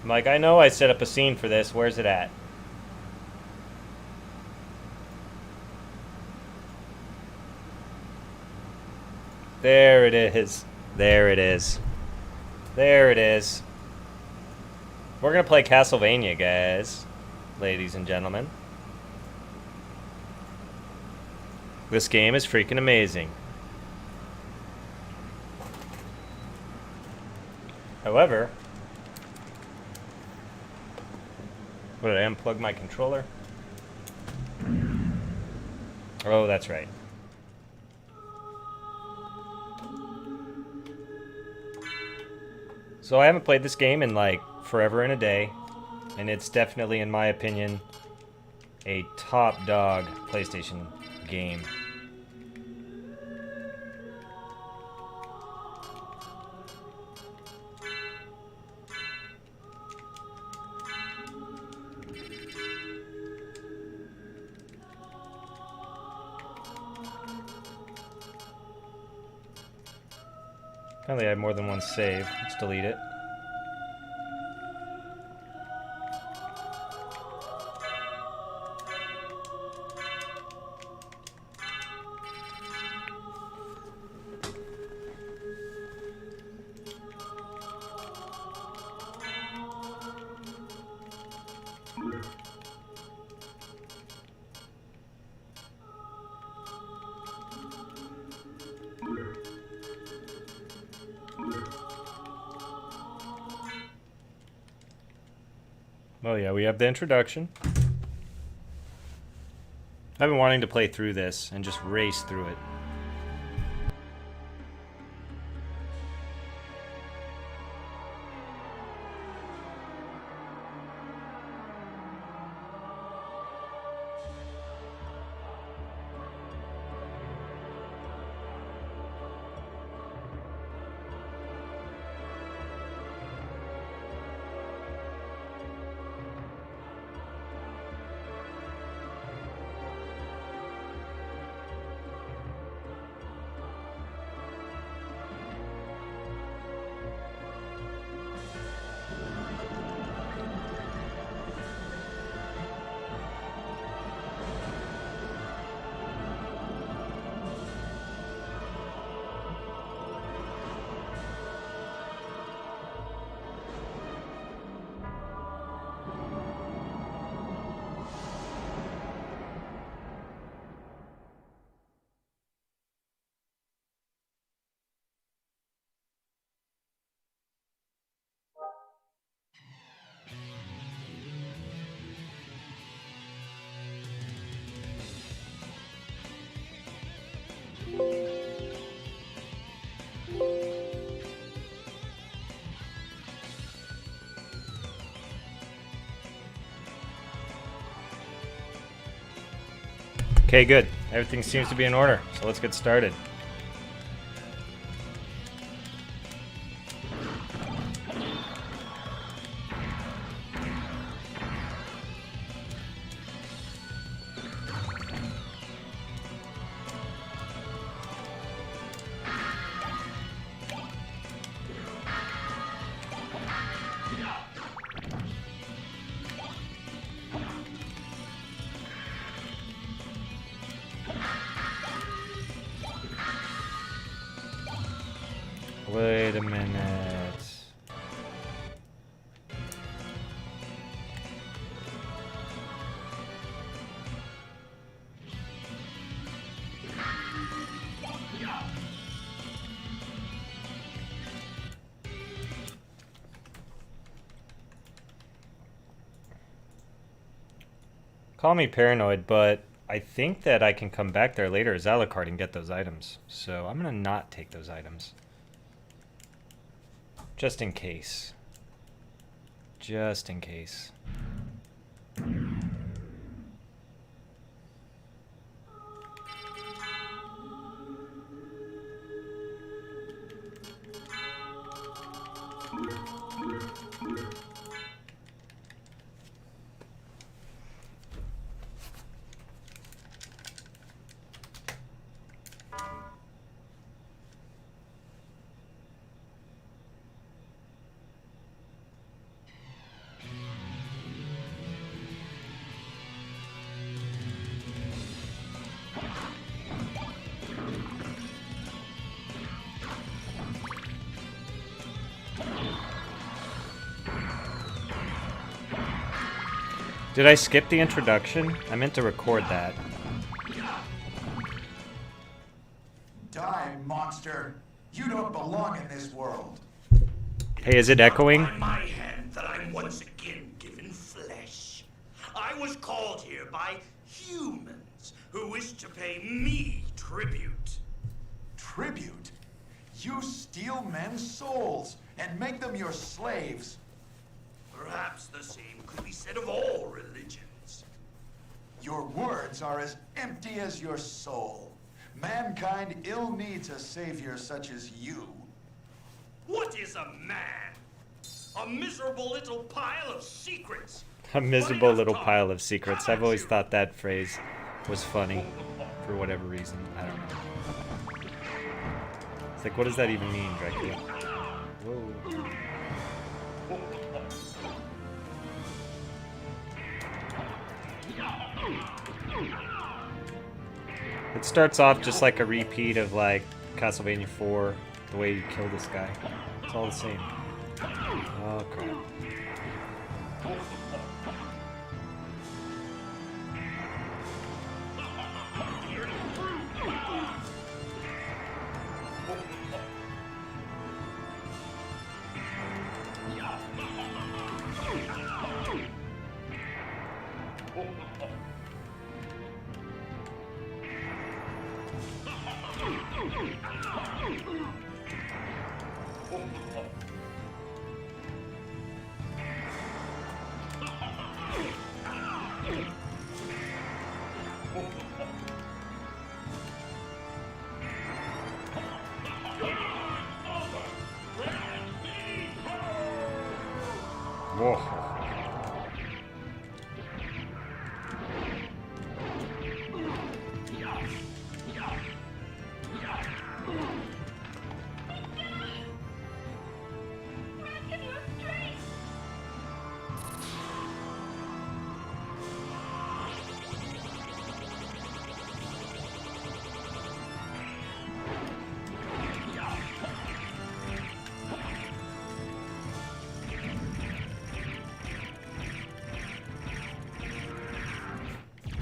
I'm like, I know I set up a scene for this. Where's it at? There it is. There it is. There it is. We're gonna play Castlevania, guys. Ladies and gentlemen. This game is freaking amazing. However... What, did I unplug my controller? Oh, that's right. So I haven't played this game in like forever and a day, and it's definitely, in my opinion, a top dog PlayStation game. Apparently I have more than one save. Let's delete it. Oh yeah, we have the introduction. I've been wanting to play through this and just race through it. Okay, good. Everything seems to be in order, so let's get started. Wait a minute. Call me paranoid, but I think that I can come back there later as Alucard and get those items. So I'm gonna not take those items. Just in case. Just in case. Did I skip the introduction? I meant to record that. Die, monster! You don't belong in this world. Hey, is it echoing? By my hand that I'm once again given flesh. I was called here by humans who wish to pay me tribute. Tribute? You steal men's souls and make them your slaves. Perhaps the same could be said of all religions. Your words are as empty as your soul. Mankind ill needs a savior such as you. What is a man? A miserable little pile of secrets. A miserable little pile of secrets. I've always thought that phrase was funny for whatever reason. I don't know. It's like, what does that even mean, Dracula? Whoa. It starts off just like a repeat of like Castlevania 4, the way you kill this guy. It's all the same. Oh crap. Whoa.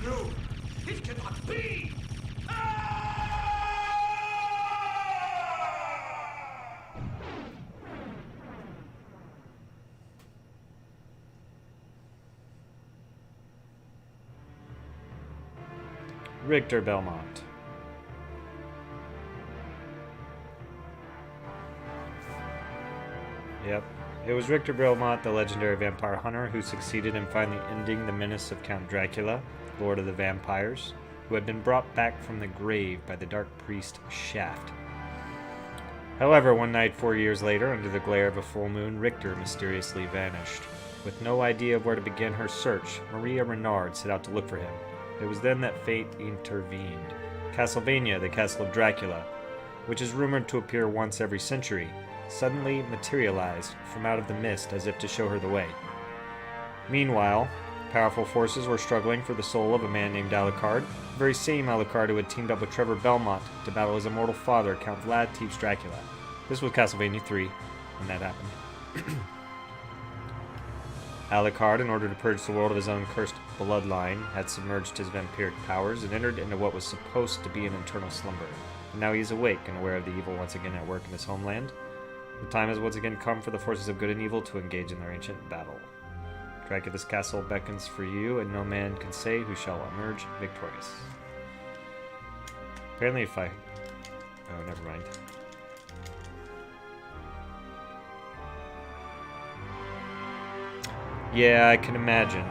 No, it cannot be! Richter Belmont. Yep. It was Richter Belmont, the legendary vampire hunter, who succeeded in finally ending the menace of Count Dracula, Lord of the Vampires, who had been brought back from the grave by the dark priest Shaft. However, one night 4 years later, under the glare of a full moon, Richter mysteriously vanished. With no idea of where to begin her search, Maria Renard set out to look for him. It was then that fate intervened. Castlevania, the Castle of Dracula, which is rumored to appear once every century, suddenly materialized from out of the mist as if to show her the way. Meanwhile, powerful forces were struggling for the soul of a man named Alucard, the very same Alucard who had teamed up with Trevor Belmont to battle his immortal father, Count Vlad Tepes Dracula. This was Castlevania 3 when that happened. Alucard, in order to purge the world of his own cursed bloodline, had submerged his vampiric powers and entered into what was supposed to be an eternal slumber. And now he is awake and aware of the evil once again at work in his homeland. The time has once again come for the forces of good and evil to engage in their ancient battle. Dracula's castle beckons for you, and no man can say who shall emerge victorious. Apparently if I... Oh, never mind. Yeah, I can imagine.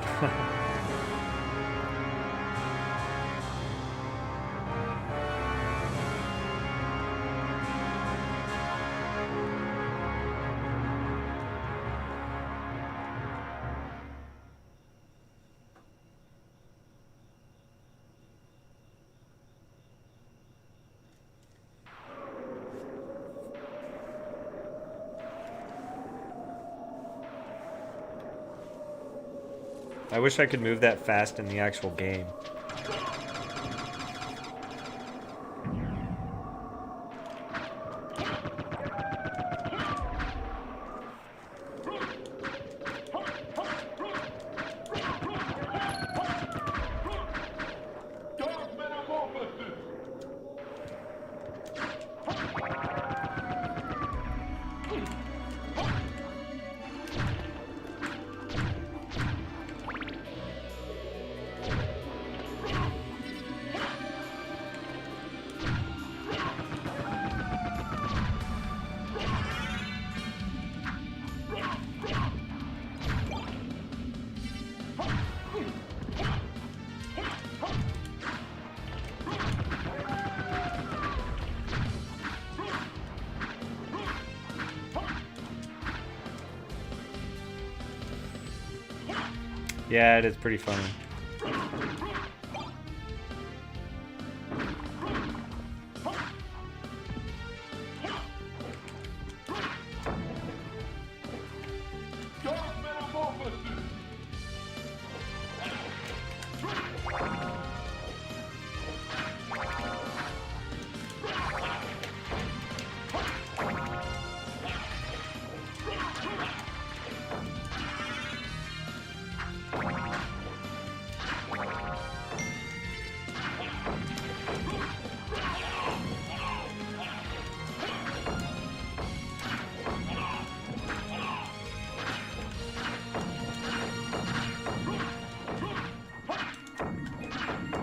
I wish I could move that fast in the actual game. Yeah, it is pretty funny.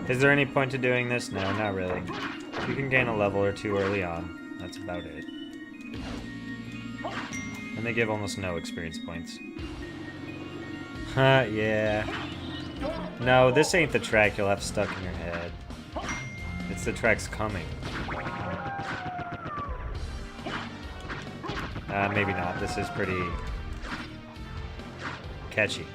Is there any point to doing this? No, not really. You can gain a level or two early on. That's about it. And they give almost no experience points. Huh, yeah. No, this ain't the track you'll have stuck in your head. It's the track's coming. Maybe not. This is pretty catchy.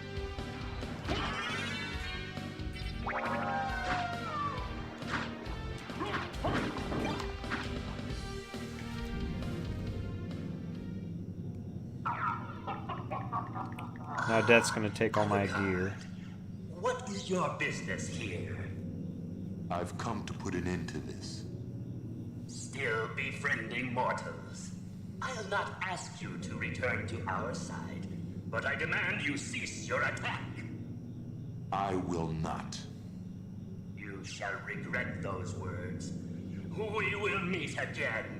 Now Death's gonna take all my gear. What is your business here? I've come to put an end to this. Still befriending mortals. I'll not ask you to return to our side, but I demand you cease your attack. I will not. You shall regret those words. We will meet again.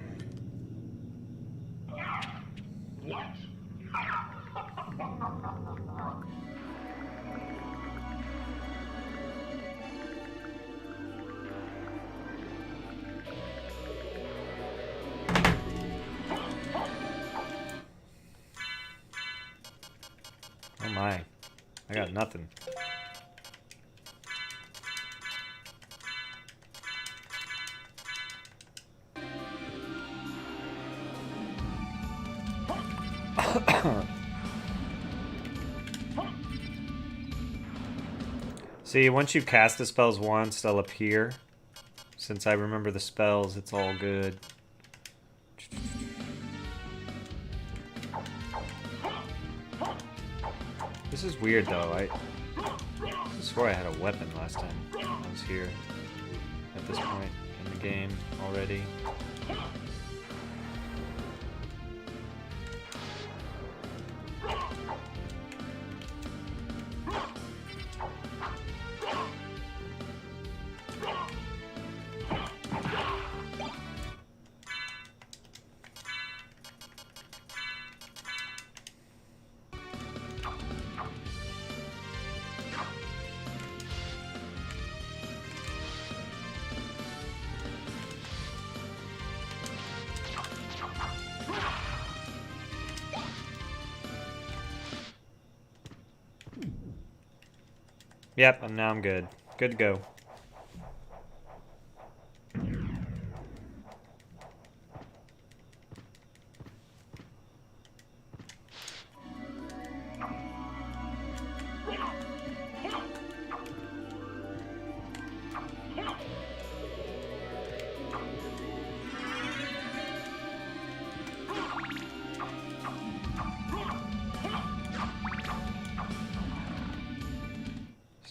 What? Oh my. I got nothing. See, once you cast the spells once, they'll appear. Since I remember the spells, it's all good. This is weird, though. I swore I had a weapon last time I was here. At this point in the game already. Yep, and now I'm good. Good to go.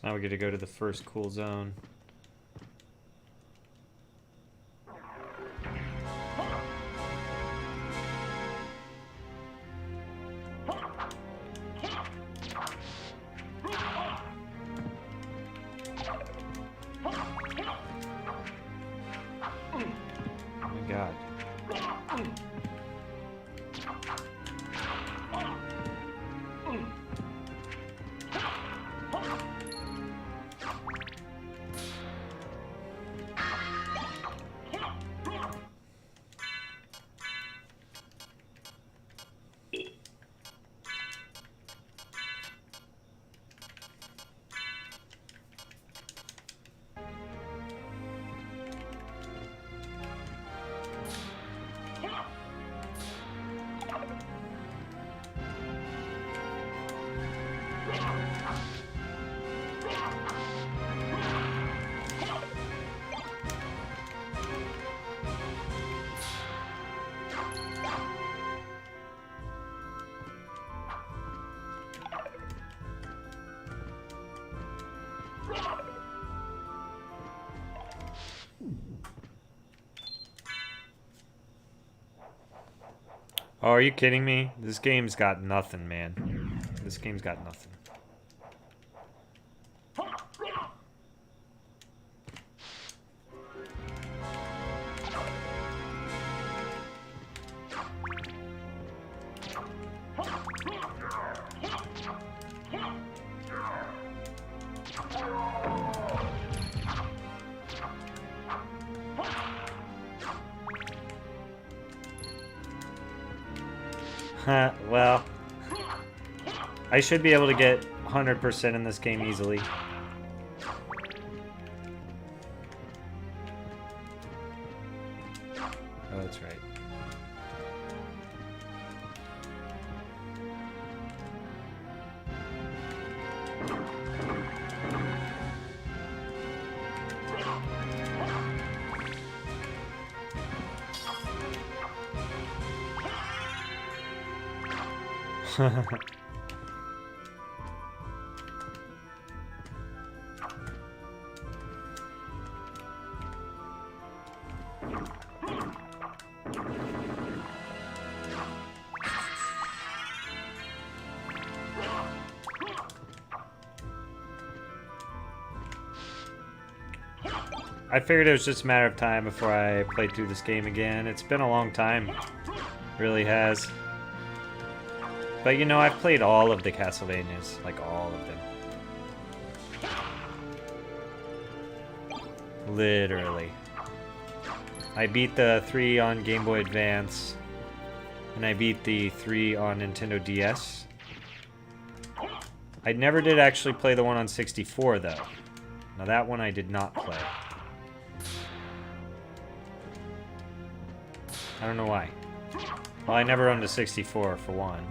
Now we get to go to the first cool zone. Oh my god. Oh, are you kidding me? This game's got nothing, man. This game's got nothing. Well, I should be able to get 100% in this game easily. Oh, that's right. I figured it was just a matter of time before I played through this game again. It's been a long time. It really has. But you know, I've played all of the Castlevanias. Like all of them. Literally. I beat the 3 on Game Boy Advance. And I beat the 3 on Nintendo DS. I never did actually play the one on 64 though. Now that one I did not play. I don't know why. Well, I never owned a 64 for one.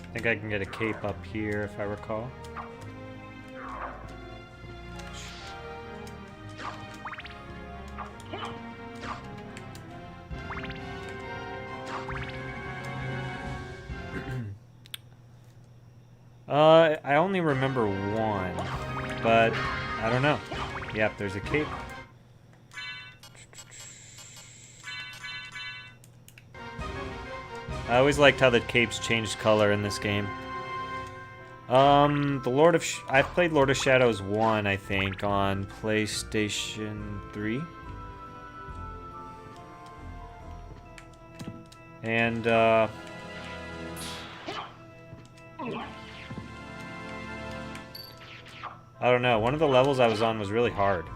I think I can get a cape up here if I recall. I only remember one, but I don't know. Yep, there's a cape. I always liked how the capes changed color in this game. I've played Lord of Shadows 1, I think, on PlayStation 3. And, I don't know, one of the levels I was on was really hard.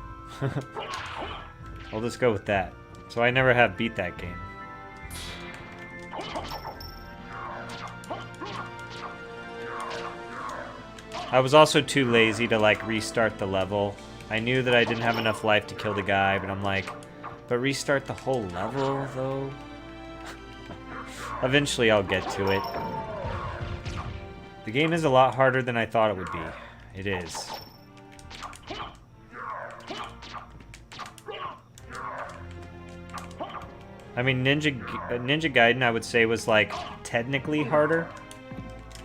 I'll just go with that. So I never have beat that game. I was also too lazy to, like, restart the level. I knew that I didn't have enough life to kill the guy, but I'm like, but restart the whole level, though? Eventually I'll get to it. The game is a lot harder than I thought it would be. It is. I mean, Ninja Gaiden, I would say, was, like, technically harder,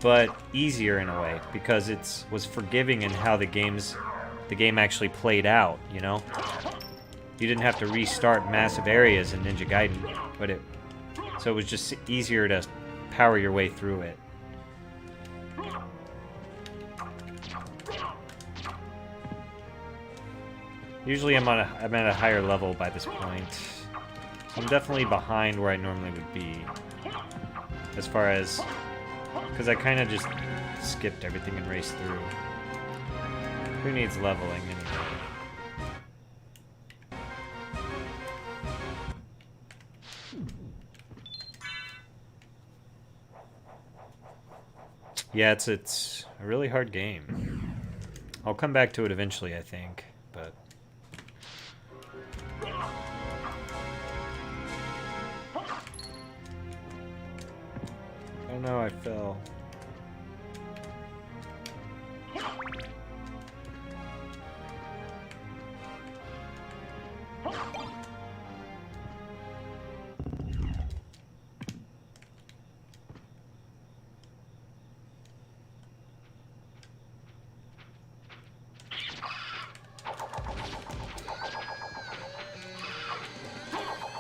but easier in a way, because it was forgiving in how the game actually played out, you know? You didn't have to restart massive areas in Ninja Gaiden, so it was just easier to power your way through it. Usually I'm at a higher level by this point. So I'm definitely behind where I normally would be. As far as... because I kind of just skipped everything and raced through. Who needs leveling anyway? Yeah, it's a really hard game. I'll come back to it eventually, I think, but... oh no, I fell.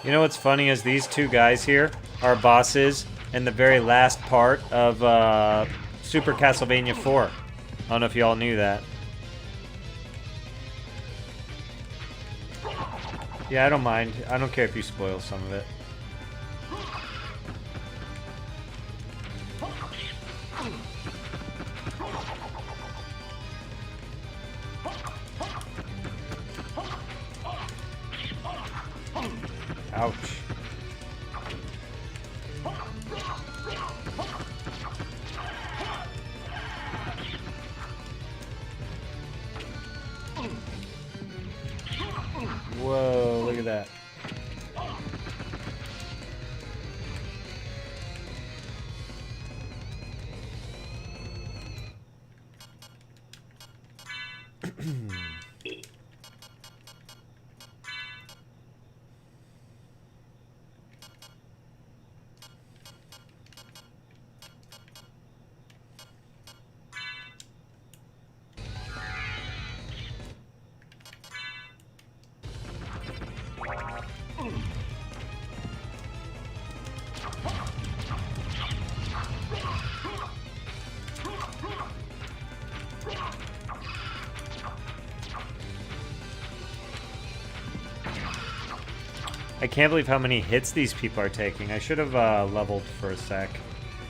You know what's funny is these two guys here are bosses in the very last part of Super Castlevania 4. I don't know if y'all knew that. Yeah, I don't mind. I don't care if you spoil some of it. Ouch. Whoa, look at that. I can't believe how many hits these people are taking. I should have leveled for a sec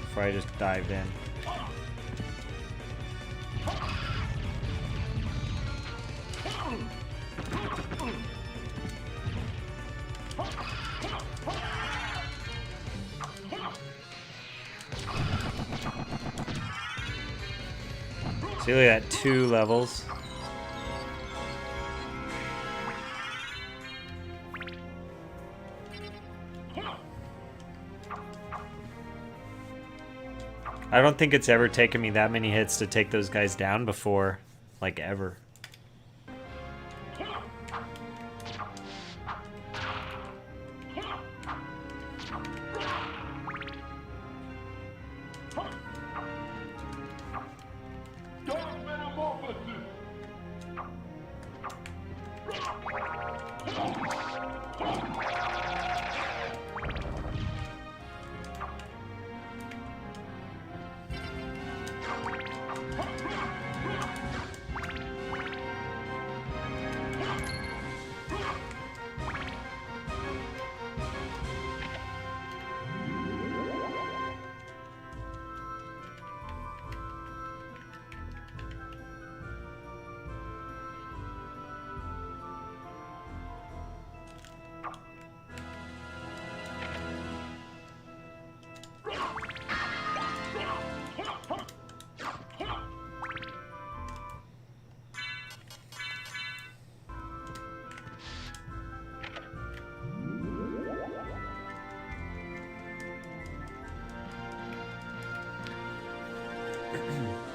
before I just dived in. See, look at that, 2 levels. I don't think it's ever taken me that many hits to take those guys down before, like ever.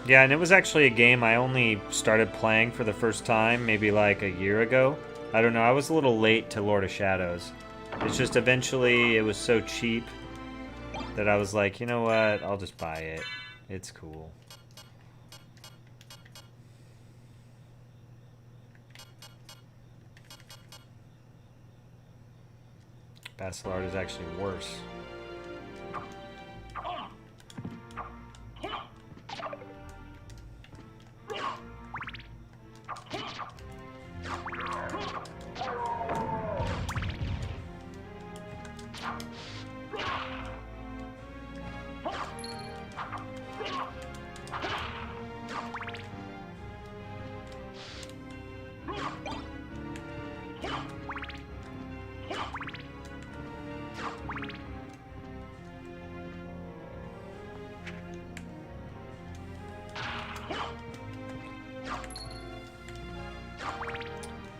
Yeah, and it was actually a game I only started playing for the first time maybe like a year ago. I don't know, I was a little late to Lord of Shadows. It's just eventually it was so cheap that I was like, you know what, I'll just buy it. It's cool. Bacillard is actually worse.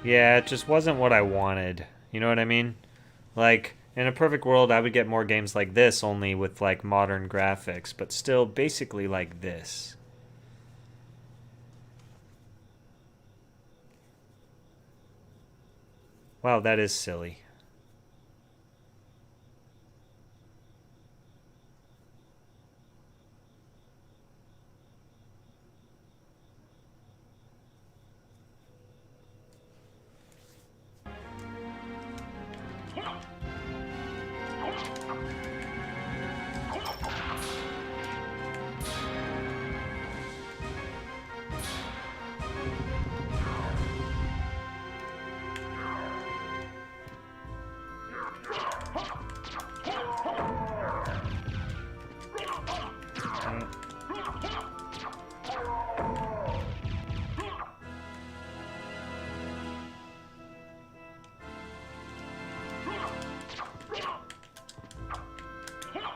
Yeah, it just wasn't what I wanted. You know what I mean? Like, in a perfect world, I would get more games like this, only with, like, modern graphics, but still basically like this. Wow, that is silly.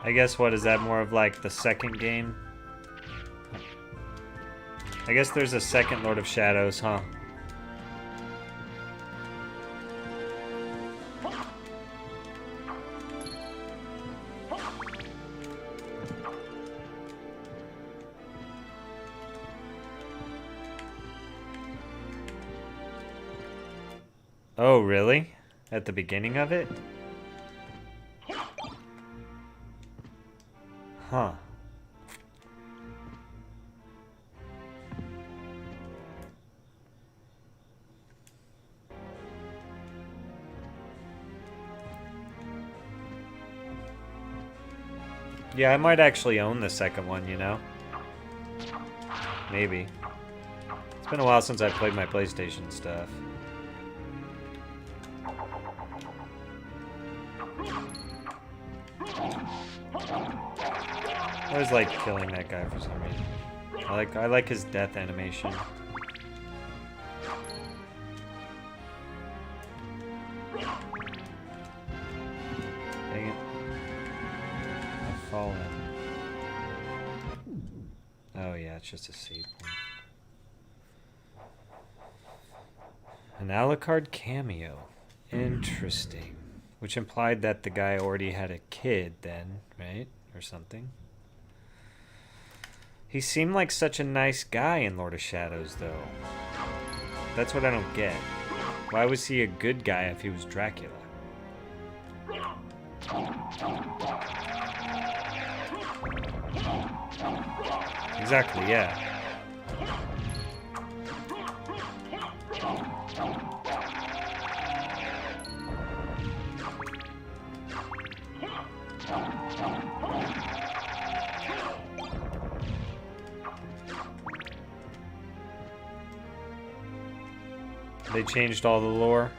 I guess, what is that, more of like the second game? I guess there's a second Lord of Shadows, huh? Oh, really? At the beginning of it? Huh. Yeah, I might actually own the second one, you know? Maybe. It's been a while since I played my PlayStation stuff. I always like killing that guy for some reason. I like his death animation. Dang it. I've fallen. Oh yeah, it's just a save point. An Alucard cameo. Interesting. Which implied that the guy already had a kid then, right? Or something. He seemed like such a nice guy in Lord of Shadows, though. That's what I don't get. Why was he a good guy if he was Dracula? Exactly, yeah. They changed all the lore.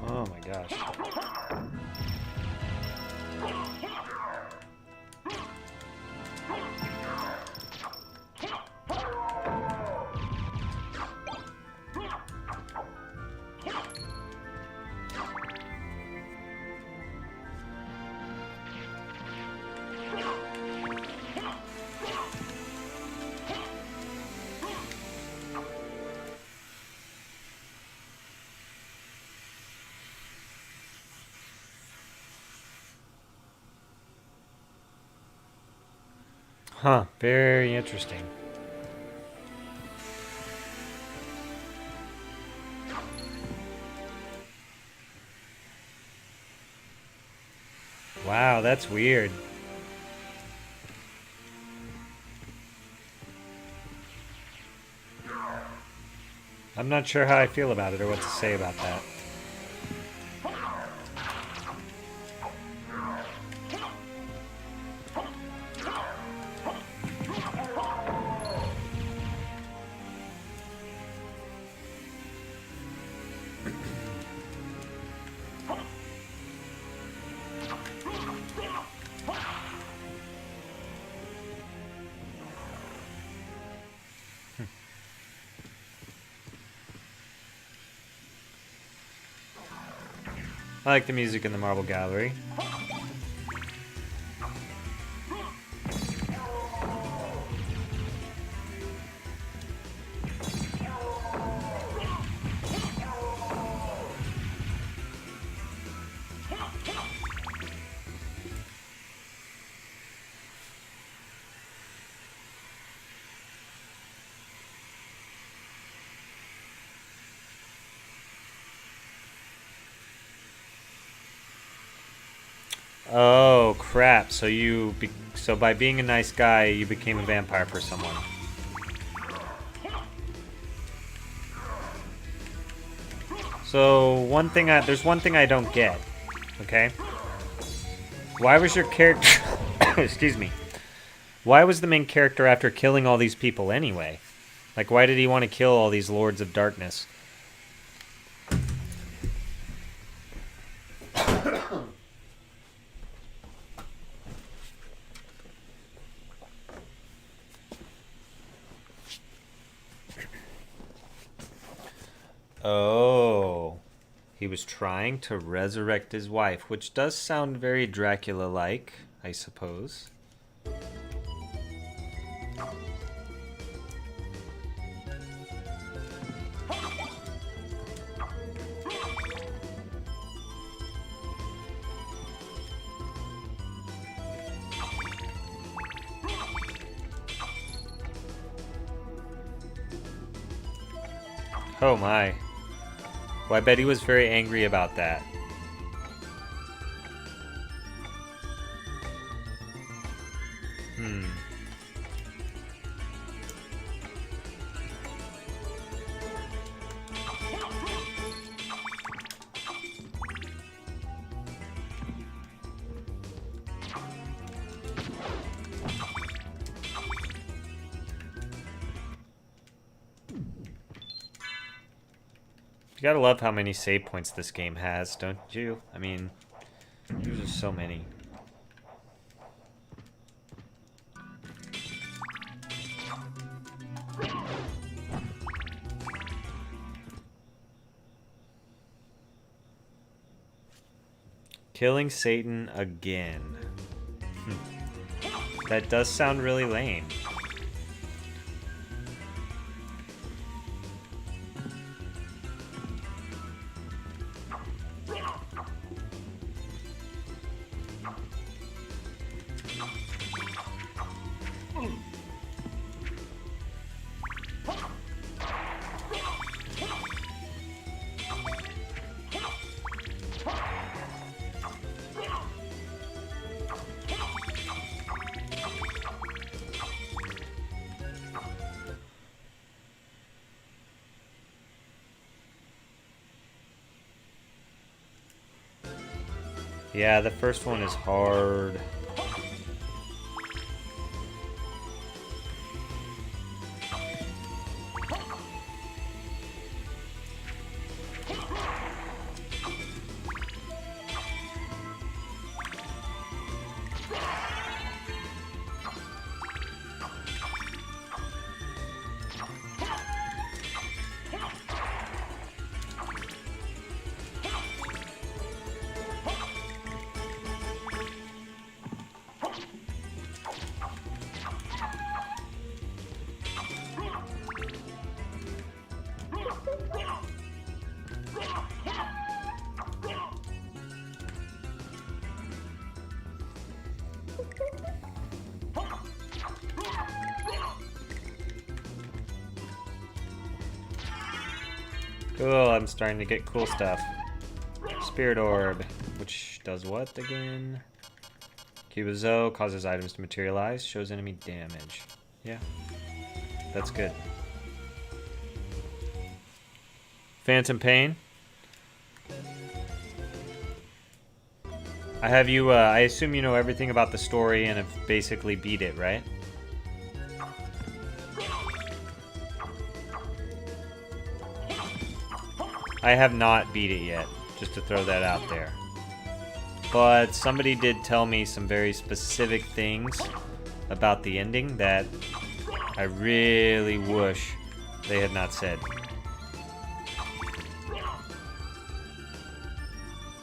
Oh my gosh. Huh, very interesting. Wow, that's weird. I'm not sure how I feel about it or what to say about that. I like the music in the Marble Gallery. Oh crap! So so by being a nice guy, you became a vampire for someone. So there's one thing I don't get. Okay. Why was your character? Excuse me. Why was the main character after killing all these people anyway? Like, why did he want to kill all these Lords of Darkness? Oh, he was trying to resurrect his wife, which does sound very Dracula-like, I suppose. Oh my. Well, I bet he was very angry about that. You gotta love how many save points this game has, don't you? I mean, there's just so many. Killing Satan again. That does sound really lame. Yeah, the first one is hard. Cool, I'm starting to get cool stuff. Spirit Orb, which does what again? Cubizo causes items to materialize, shows enemy damage. Yeah, that's good. Phantom Pain. I have you, I assume you know everything about the story and have basically beat it, right? I have not beat it yet, just to throw that out there. But somebody did tell me some very specific things about the ending that I really wish they had not said.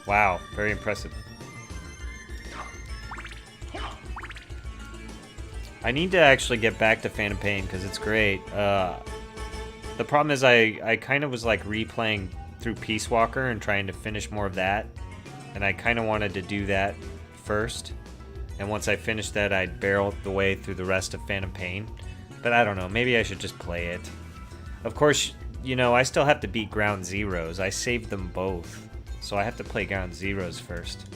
Wow, very impressive. I need to actually get back to Phantom Pain because it's great. The problem is I kind of was like replaying through Peace Walker and trying to finish more of that, and I kind of wanted to do that first, and once I finished that I'd barrel the way through the rest of Phantom Pain, but I don't know, maybe I should just play it. Of course, you know, I still have to beat Ground Zeroes. I saved them both, so I have to play Ground Zeroes first.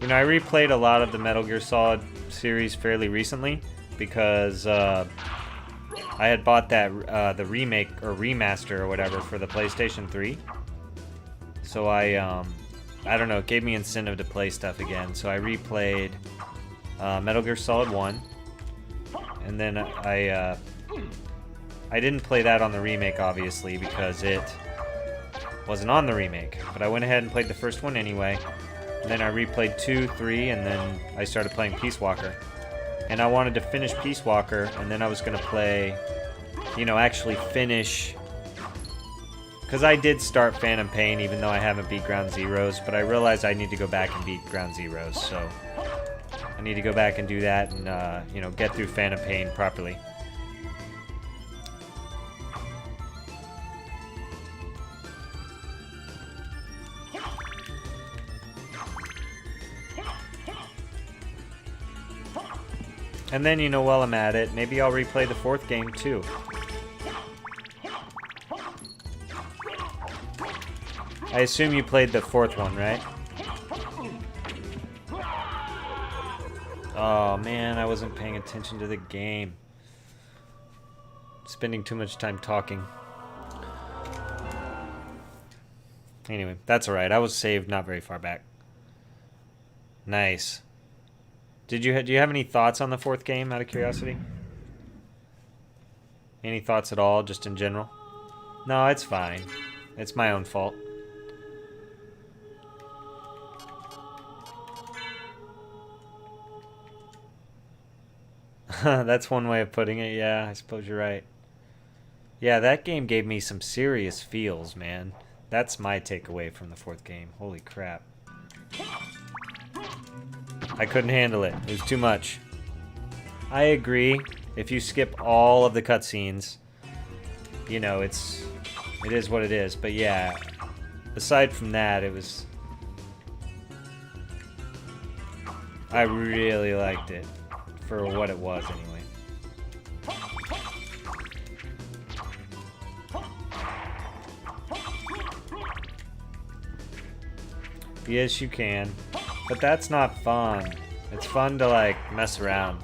You know, I replayed a lot of the Metal Gear Solid series fairly recently because I had bought that the remake or remaster or whatever for the PlayStation 3. So I don't know, it gave me incentive to play stuff again. So I replayed Metal Gear Solid 1, and then I didn't play that on the remake, obviously, because it wasn't on the remake. But I went ahead and played the first one anyway. And then I replayed 2, 3, and then I started playing Peace Walker. And I wanted to finish Peace Walker, and then I was going to play, you know, actually finish... Because I did start Phantom Pain, even though I haven't beat Ground Zeroes, but I realized I need to go back and beat Ground Zeroes, so... I need to go back and do that and, you know, get through Phantom Pain properly. And then, you know, while I'm at it, maybe I'll replay the 4th game, too. I assume you played the 4th one, right? Oh, man, I wasn't paying attention to the game. Spending too much time talking. Anyway, that's alright. I was saved not very far back. Nice. Do you have any thoughts on the 4th game, out of curiosity? Any thoughts at all, just in general? No, it's fine. It's my own fault. That's one way of putting it, yeah, I suppose you're right. Yeah, that game gave me some serious feels, man. That's my takeaway from the 4th game. Holy crap. I couldn't handle it. It was too much. I agree. If you skip all of the cutscenes, you know, it is what it is. But yeah, aside from that, it was... I really liked it. For what it was, anyway. Yes, you can. But that's not fun. It's fun to, like, mess around.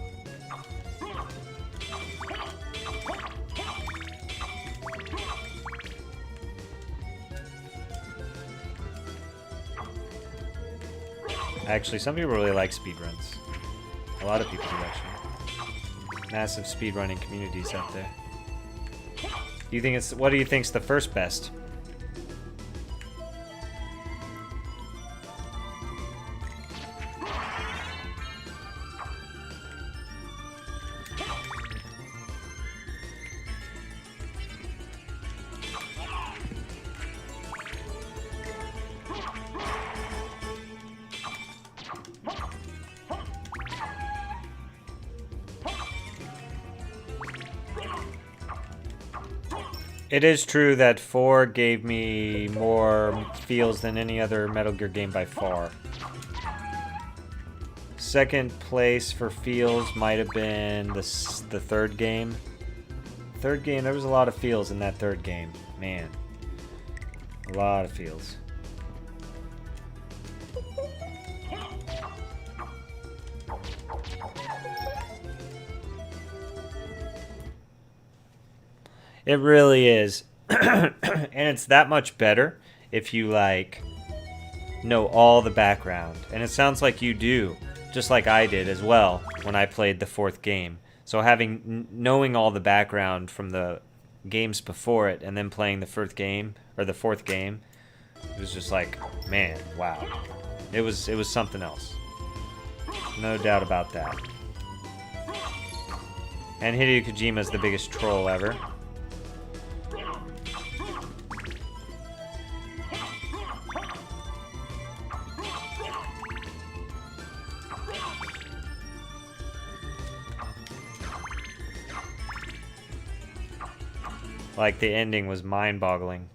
Actually, some people really like speedruns. A lot of people do, actually. Massive speedrunning communities out there. Do you think it's... What do you think's the first best? It is true that 4 gave me more feels than any other Metal Gear game by far. Second place for feels might have been the 3rd game. Third game, there was a lot of feels in that 3rd game. Man. A lot of feels. It really is. And it's that much better if you, like, know all the background. And it sounds like you do, just like I did as well when I played the 4th game. So knowing all the background from the games before it and then playing the 4th game, it was just like, man, wow. It was something else. No doubt about that. And Hideo Kojima's the biggest troll ever. Like, the ending was mind-boggling.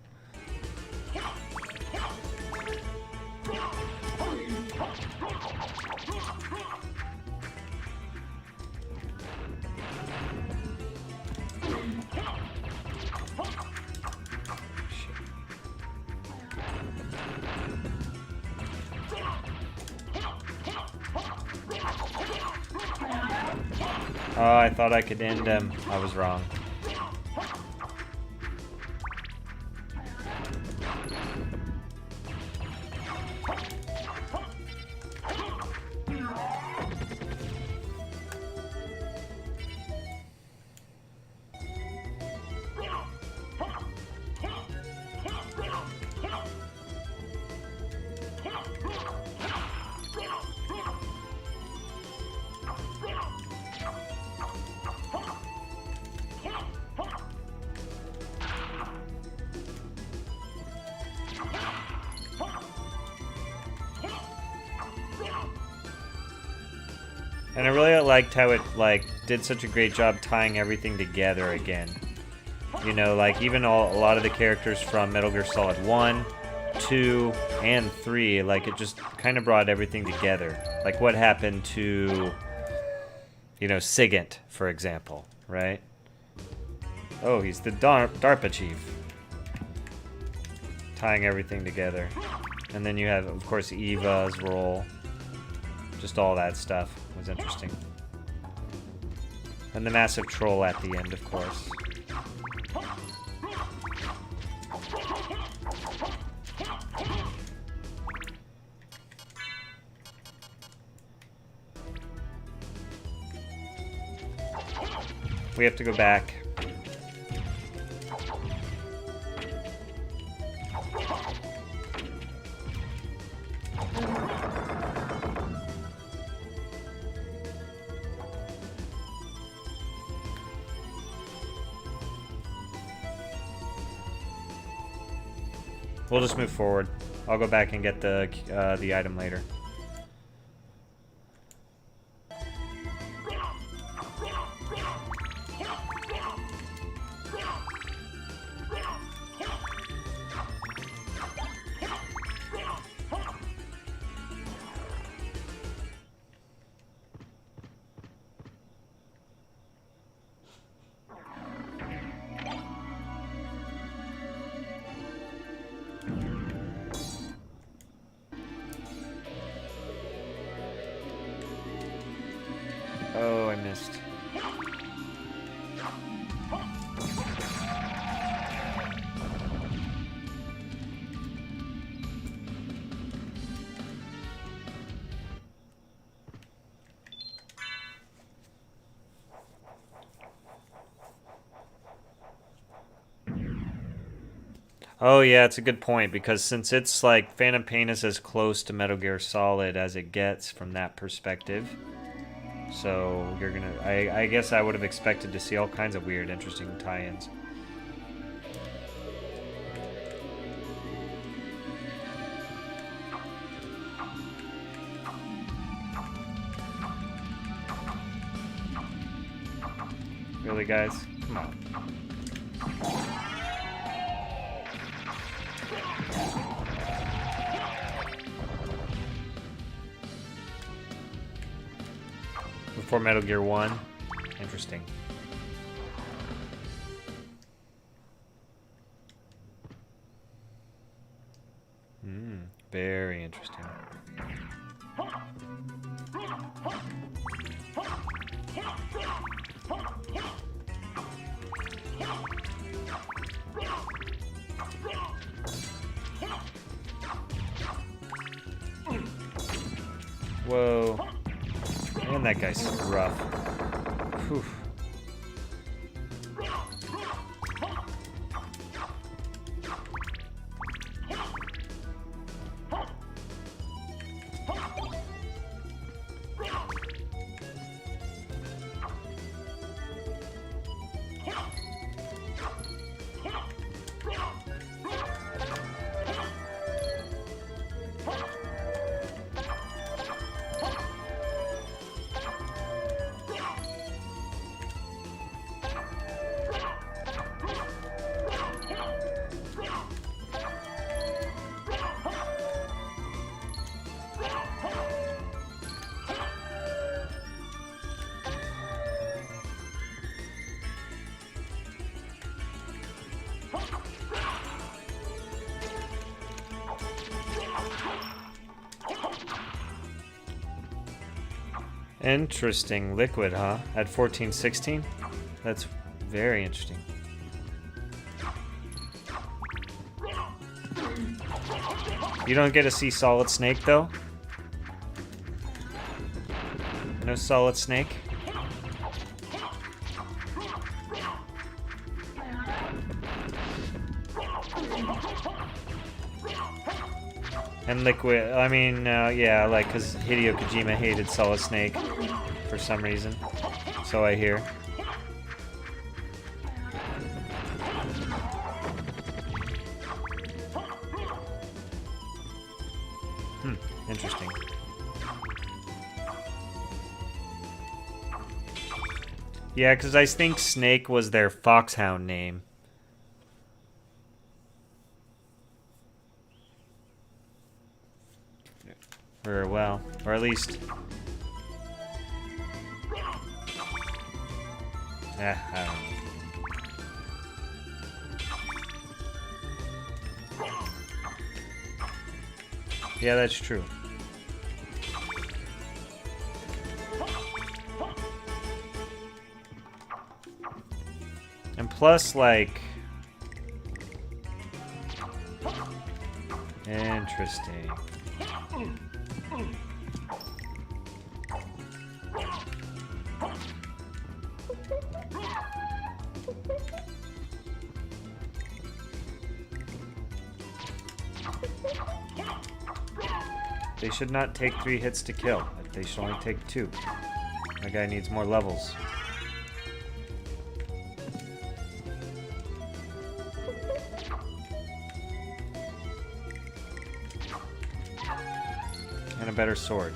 Oh, I thought I could end him. I was wrong. And I really liked how it, like, did such a great job tying everything together again. You know, like, even a lot of the characters from Metal Gear Solid 1, 2, and 3, like, it just kind of brought everything together. Like, what happened to, you know, Sigint, for example, right? Oh, he's the DARPA chief. Tying everything together. And then you have, of course, Eva's role. Just all that stuff was interesting. And the massive troll at the end, of course. We have to go back. We'll just move forward. I'll go back and get the item later. Oh, I missed. Oh yeah, it's a good point, because since it's like Phantom Pain is as close to Metal Gear Solid as it gets from that perspective. So you're gonna, I guess I would have expected to see all kinds of weird, interesting tie-ins. Really, guys? Come on. Before Metal Gear 1? Interesting. Very interesting. Whoa. Man, that guy's rough. Whew. Interesting. Liquid, huh? At 1416? That's very interesting. You don't get to see Solid Snake, though? No Solid Snake? And Liquid, I mean, yeah, like, because Hideo Kojima hated Solid Snake for some reason. So I hear. Interesting. Yeah, because I think Snake was their foxhound name. Or, well, or at least... I don't know. Yeah, that's true. And plus, like... Interesting. They should not take 3 hits to kill. They should only take 2. My guy needs more levels. And a better sword.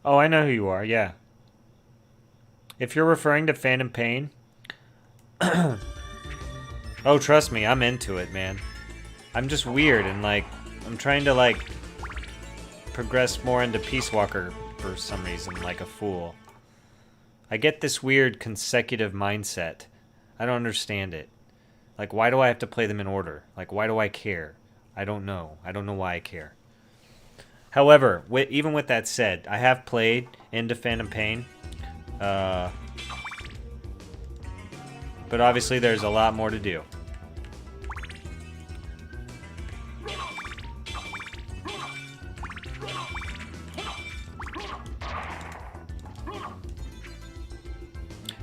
Oh, I know who you are, yeah. If you're referring to Phantom Pain... oh, trust me, I'm into it, man. I'm just weird, and, like, I'm trying to, like, progress more into Peace Walker for some reason, like a fool. I get this weird consecutive mindset. I don't understand it. Like, why do I have to play them in order? Like, why do I care? I don't know. I don't know why I care. However, even with that said, I have played into Phantom Pain. But obviously there's a lot more to do.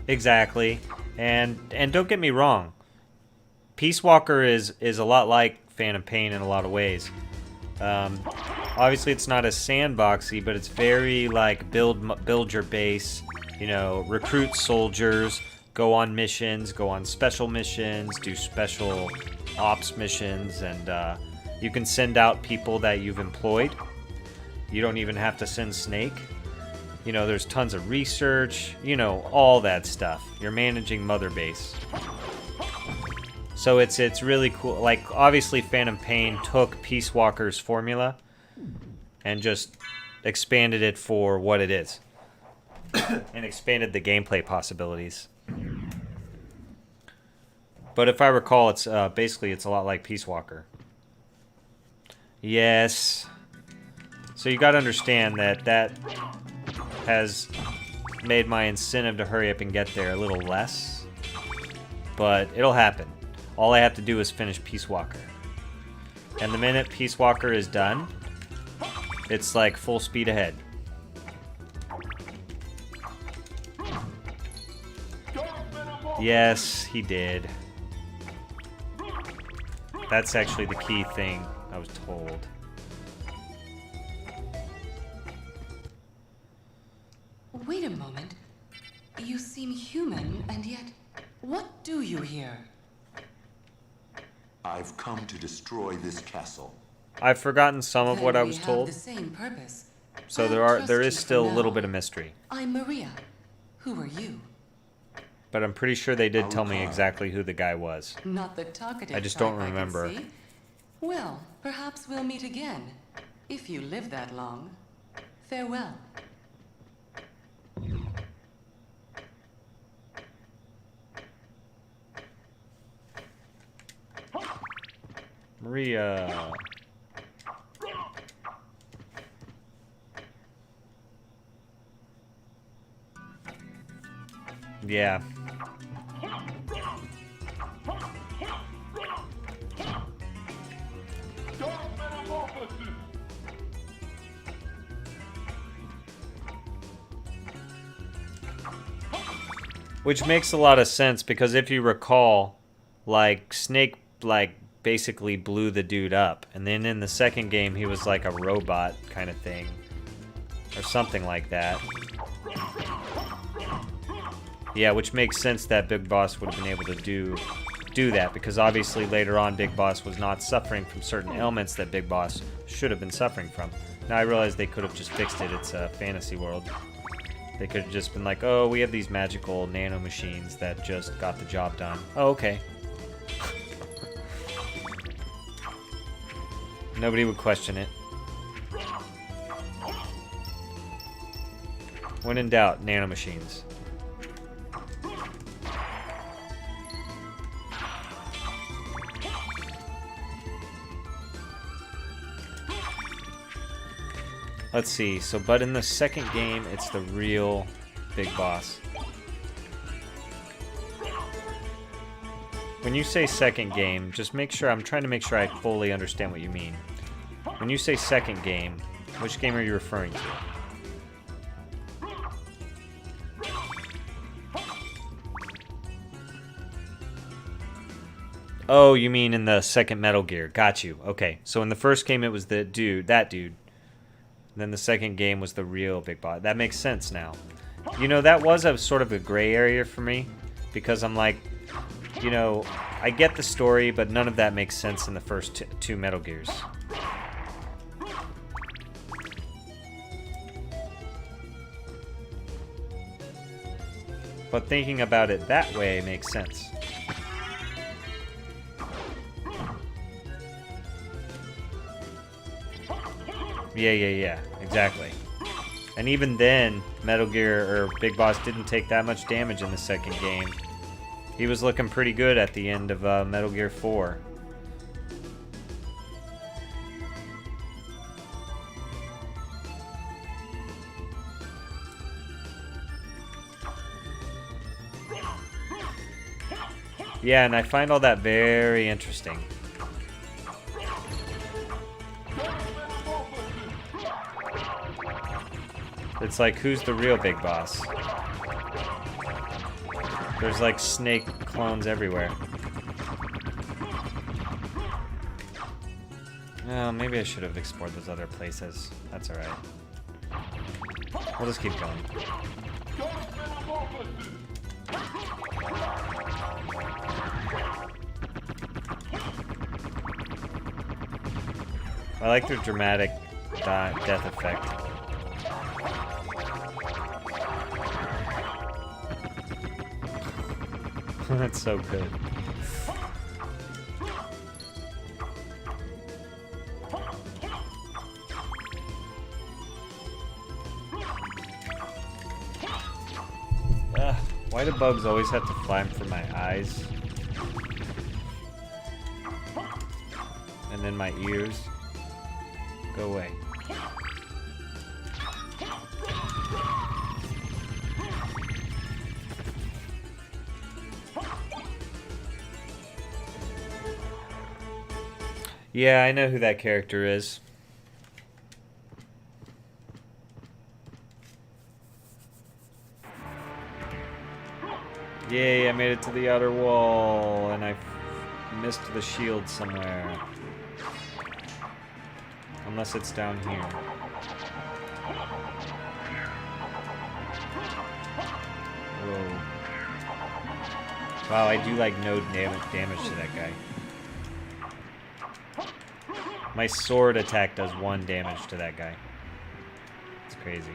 Exactly. And don't get me wrong. Peace Walker is a lot like Phantom Pain in a lot of ways. Obviously, it's not as sandboxy, but it's very like build your base. You know, recruit soldiers, go on missions, go on special missions, do special ops missions, and you can send out people that you've employed. You don't even have to send Snake. You know, there's tons of research. You know, all that stuff. You're managing Mother Base. So it's really cool. Like, obviously, Phantom Pain took Peace Walker's formula and just expanded it for what it is. And expanded the gameplay possibilities. But if I recall, it's basically it's a lot like Peace Walker. Yes. So you got to understand that has made my incentive to hurry up and get there a little less. But it'll happen. All I have to do is finish Peace Walker. And the minute Peace Walker is done, it's like full speed ahead. Yes, he did. That's actually the key thing I was told. Wait a moment. You seem human, and yet, what do you here? I've come to destroy this castle. I've forgotten some of what I was We told, have the same purpose. so I'll there trust is you still for a little now. bit of mystery. I'm Maria. Who are you? but I'm pretty sure they did tell me Alucard. exactly who the guy was. Not the talkative I just type, don't remember. I can see. Well, perhaps we'll meet again. If you live that long. Farewell. Maria. Yeah. Which makes a lot of sense because if you recall, like Snake like basically blew the dude up, and then in the second game he was like a robot kind of thing or something like that. Yeah, which makes sense that Big Boss would have been able to do that because obviously later on Big Boss was not suffering from certain ailments that Big Boss should have been suffering from. Now I realize they could have just fixed it. It's a fantasy world. They could have just been like, oh, we have these magical nano machines that just got the job done. Oh, okay. Nobody would question it. When in doubt, nano machines. Let's see, so but in the second game, it's the real Big Boss. When you say second game, just make sure, I'm trying to make sure I fully understand what you mean. When you say second game, which game are you referring to? Oh, you mean in the second Metal Gear. Got you. Okay, so in the first game, it was the dude, that dude. Then the second game was the real Big Boss. That makes sense now. You know, that was a sort of a gray area for me. Because I'm like, you know, I get the story, but none of that makes sense in the first two Metal Gears. But thinking about it that way makes sense. Yeah, exactly. And even then, Metal Gear, or Big Boss didn't take that much damage in the second game. He was looking pretty good at the end of Metal Gear 4. Yeah, and I find all that very interesting. It's like, who's the real Big Boss? There's like Snake clones everywhere. Oh, maybe I should have explored those other places. That's alright. We'll just keep going. I like the dramatic death effect. That's so good. Why do bugs always have to fly for my eyes? And then my ears? Go away. Yeah, I know who that character is. Yay, I made it to the outer wall, and I missed the shield somewhere. Unless it's down here. Whoa. Wow, I do like no damage to that guy. My sword attack does 1 damage to that guy. It's crazy.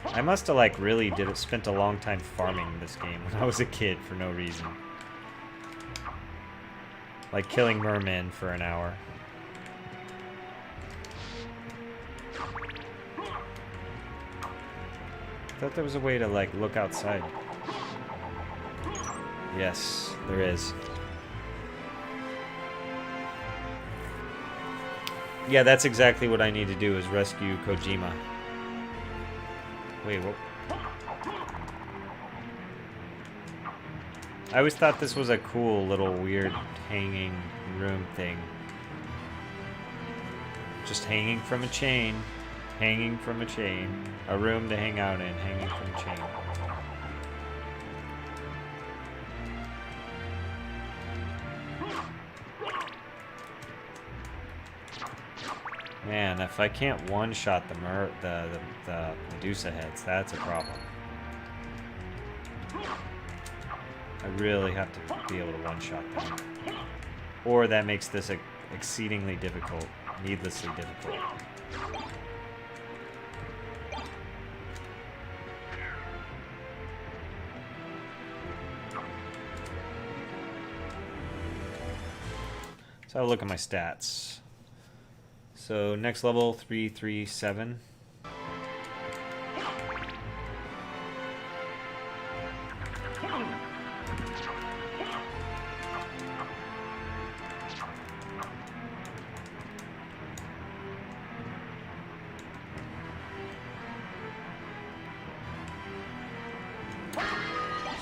I must have like really spent a long time farming this game when I was a kid for no reason. Like killing mermen for an hour. I thought there was a way to like look outside. Yes, there is. Yeah, that's exactly what I need to do, is rescue Kojima. Wait, what? I always thought this was a cool little weird hanging room thing. Just hanging from a chain. Hanging from a chain. A room to hang out in, hanging from a chain. Man, if I can't one-shot the Medusa heads, that's a problem. I really have to be able to one-shot them. Or that makes this exceedingly difficult, needlessly difficult. So I'll look at my stats. So next level 337.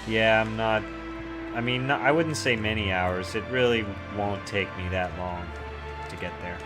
Yeah, I'm not. I mean, I wouldn't say many hours. It really won't take me that long to get there.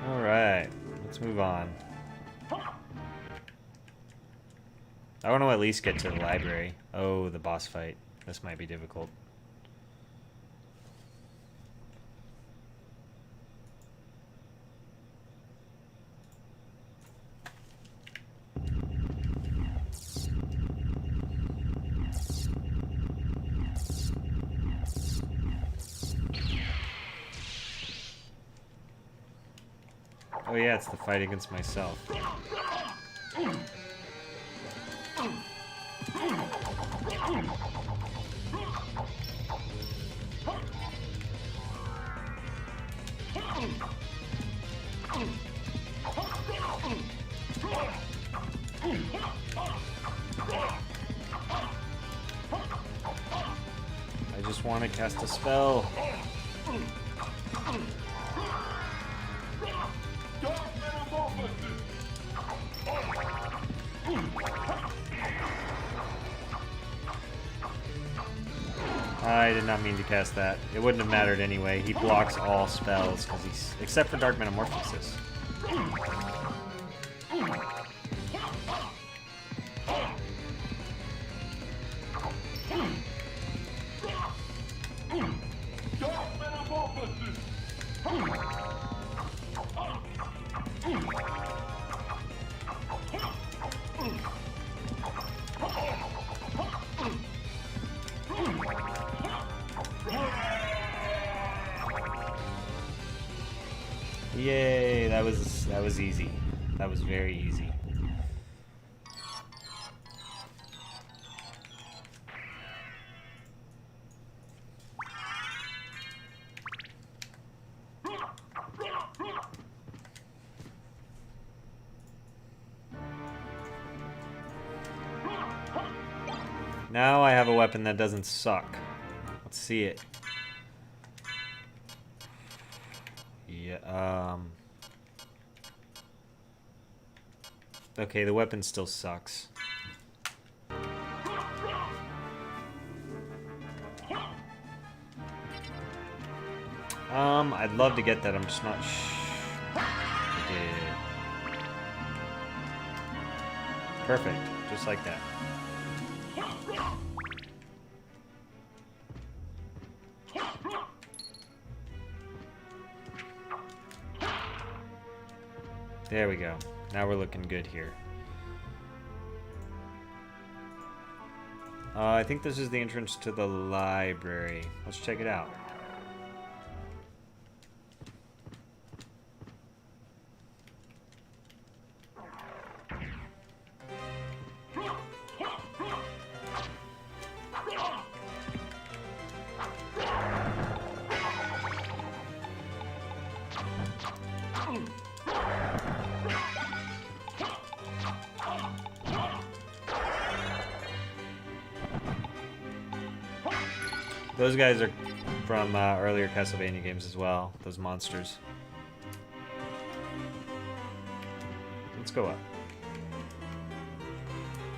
Alright, let's move on. I want to at least get to the library. Oh, the boss fight. This might be difficult. Oh yeah, it's the fight against myself. I just want to cast a spell. I did not mean to cast that. It wouldn't have mattered anyway. He blocks all spells because he's except for Dark Metamorphosis. was easy. That was very easy. Now I have a weapon that doesn't suck. Let's see it. Yeah, okay, the weapon still sucks. I'd love to get that, I'm just not yeah. Perfect, just like that. There we go. Now we're looking good here. I think this is the entrance to the library. Let's check it out. Those guys are from earlier Castlevania games as well, those monsters. Let's go up.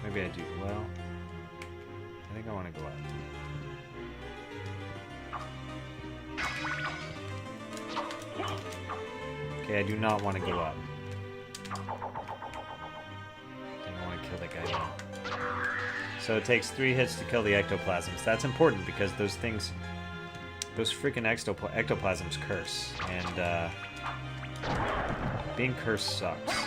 Maybe I do. Well, I think I want to go up. Okay, I do not want to go up. I don't want to kill that guy now. So it takes 3 hits to kill the ectoplasms. That's important because those things, those freaking ectoplasms curse, and being cursed sucks.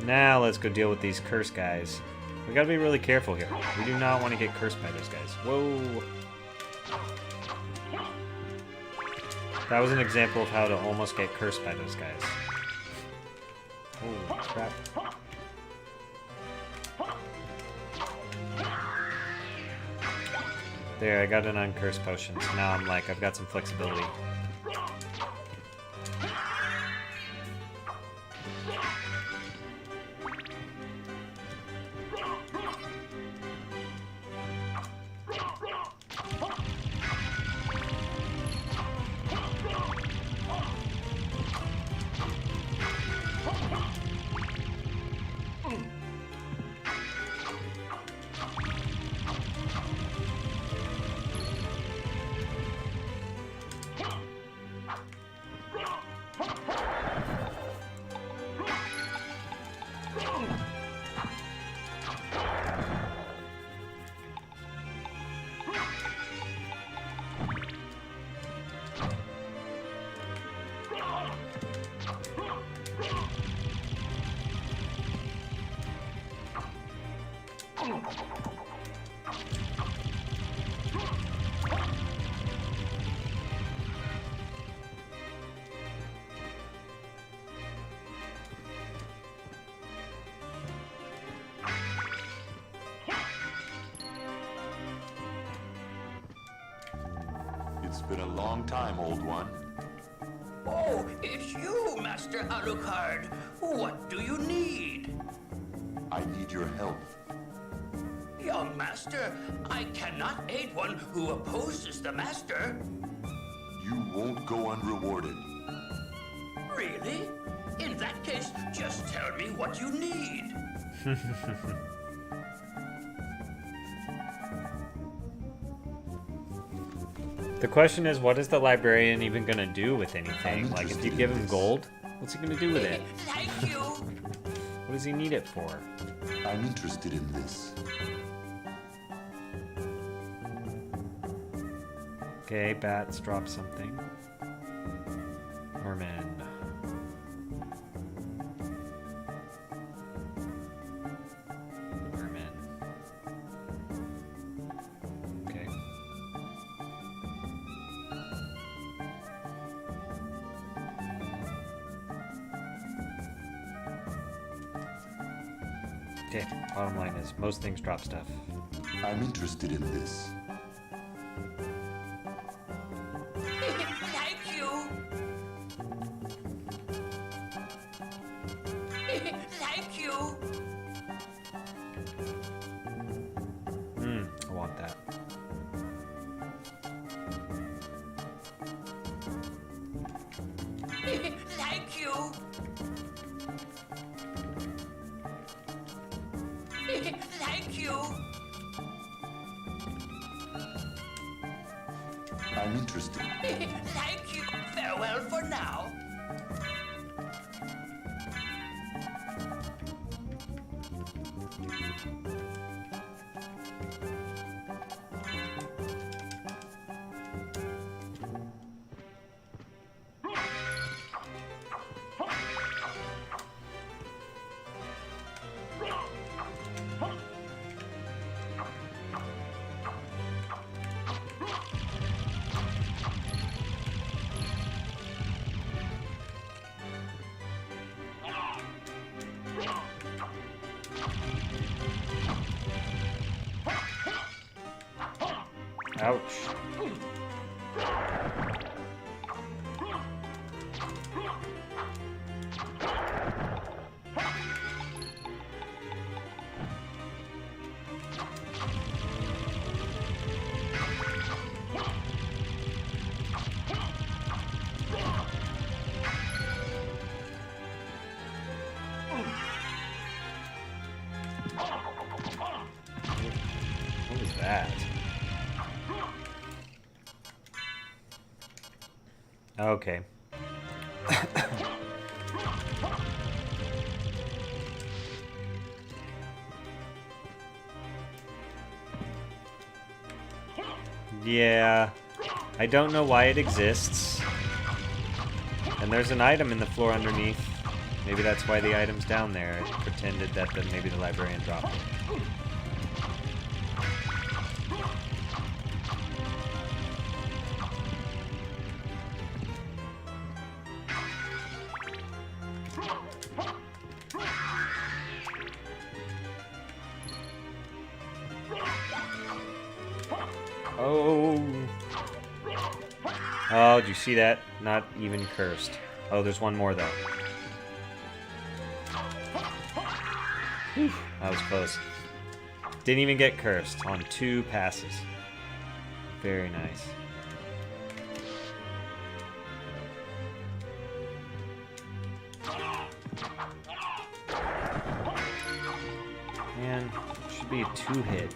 Now let's go deal with these curse guys. We gotta be really careful here. We do not want to get cursed by those guys. Whoa! That was an example of how to almost get cursed by those guys. Oh, crap. There, I got an uncursed potion, so now I'm like, I've got some flexibility. It's been a long time, old one. Oh, it's you, Master Alucard. What do you need? I need your help. Young Master, I cannot aid one who opposes the Master. You won't go unrewarded. Really? In that case, just tell me what you need. The question is, what is the librarian even gonna do with anything? Like, if you give him gold, what's he gonna do with it? Thank you. What does he need it for? I'm interested in this. Okay, bats drop something. Merman. Merman. Okay. Okay, bottom line is, most things drop stuff. I'm interested in this. Thank you. Thank you. I want that. Thank you. Thank you. I'm interested. Thank you. Farewell for now. Ouch. What was that? Okay. Yeah, I don't know why it exists. And there's an item in the floor underneath. Maybe that's why the item's down there. It pretended that maybe the librarian dropped it. Oh. Oh, did you see that? Not even cursed. Oh, there's one more, though. Whew, that was close. Didn't even get cursed on 2 passes. Very nice. Man, should be a 2-hit.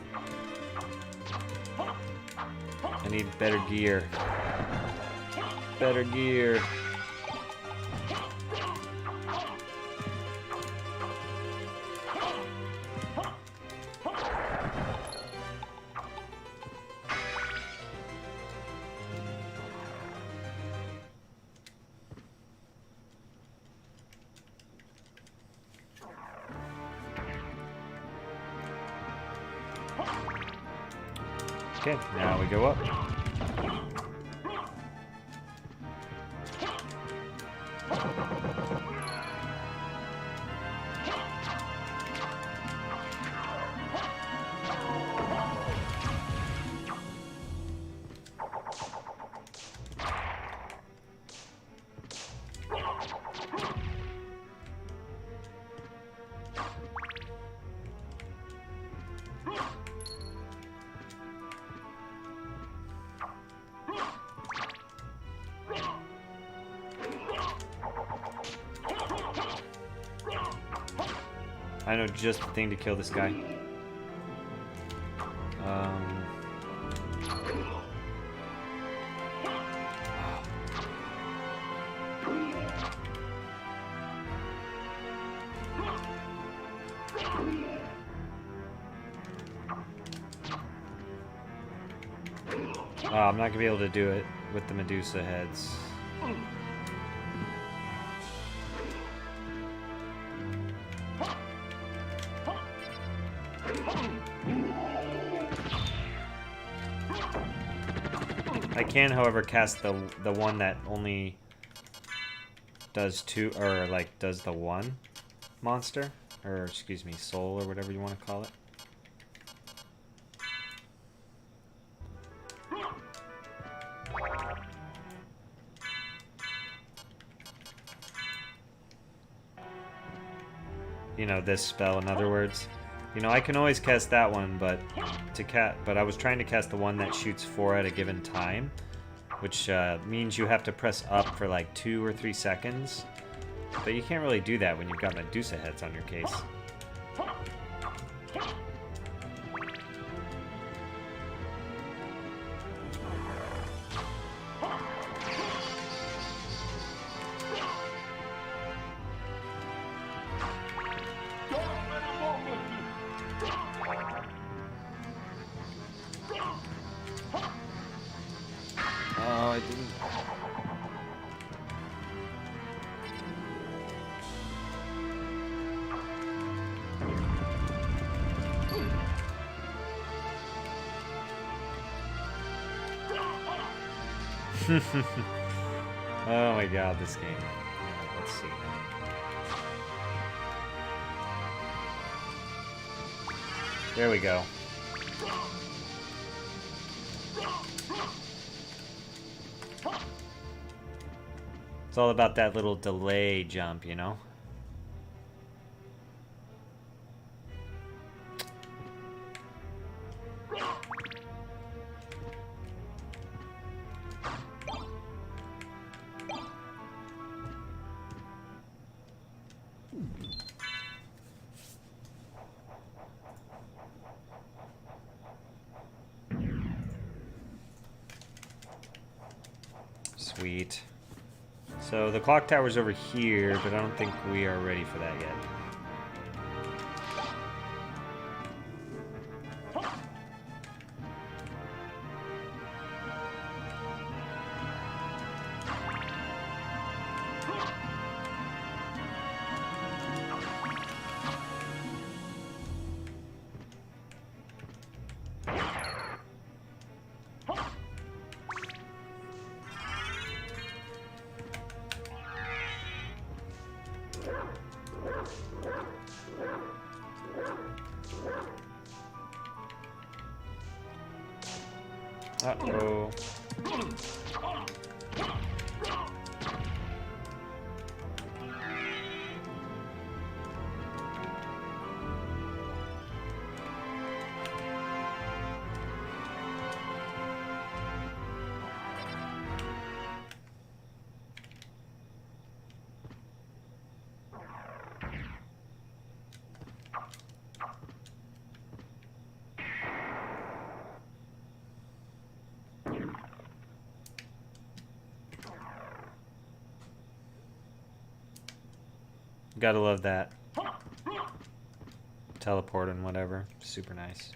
I need better gear. Better gear. Okay, now we go up. I know just the thing to kill this guy. Oh, I'm not gonna be able to do it with the Medusa heads. I can, however, cast the one that only does two, or like does the one monster, or excuse me, soul, or whatever you want to call it. You know, this spell, in other words. You know, I can always cast that one, but I was trying to cast the one that shoots 4 at a given time, which means you have to press up for like 2 or 3 seconds. But you can't really do that when you've got Medusa heads on your case. Oh, I didn't. Oh my god, this game. Yeah, let's see. There we go. It's all about that little delay jump, you know? Sweet. So the clock tower's over here, but I don't think we are ready for that yet. Uh-oh. Gotta love that. Teleport and whatever. Super nice.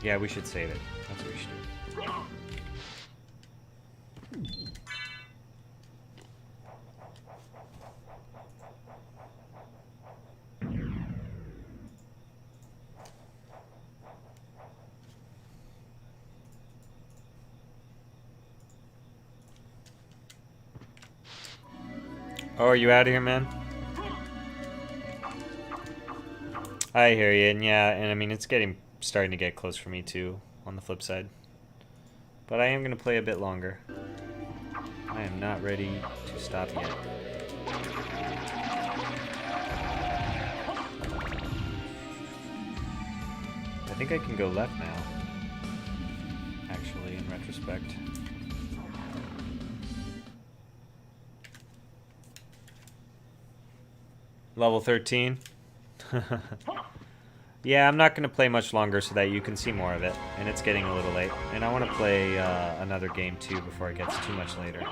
Yeah, we should save it. That's what we should do. Oh, are you out of here, man? I hear you, and yeah, and I mean, it's starting to get close for me too, on the flip side. But I am going to play a bit longer. I am not ready to stop yet. I think I can go left now, actually, in retrospect. Level 13. Yeah, I'm not going to play much longer so that you can see more of it. And it's getting a little late. And I want to play another game too before it gets too much later.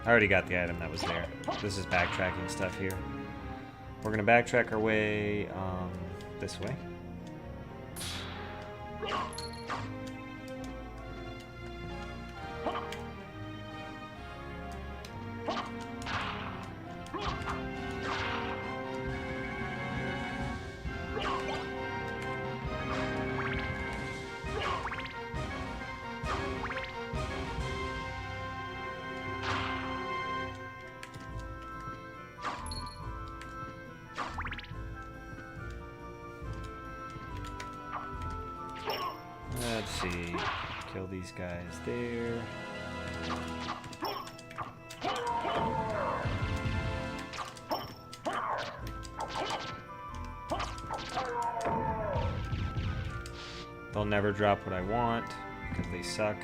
I already got the item that was there. This is backtracking stuff here. We're going to backtrack our way this way. Let's see. Kill these guys there. They'll never drop what I want because they suck.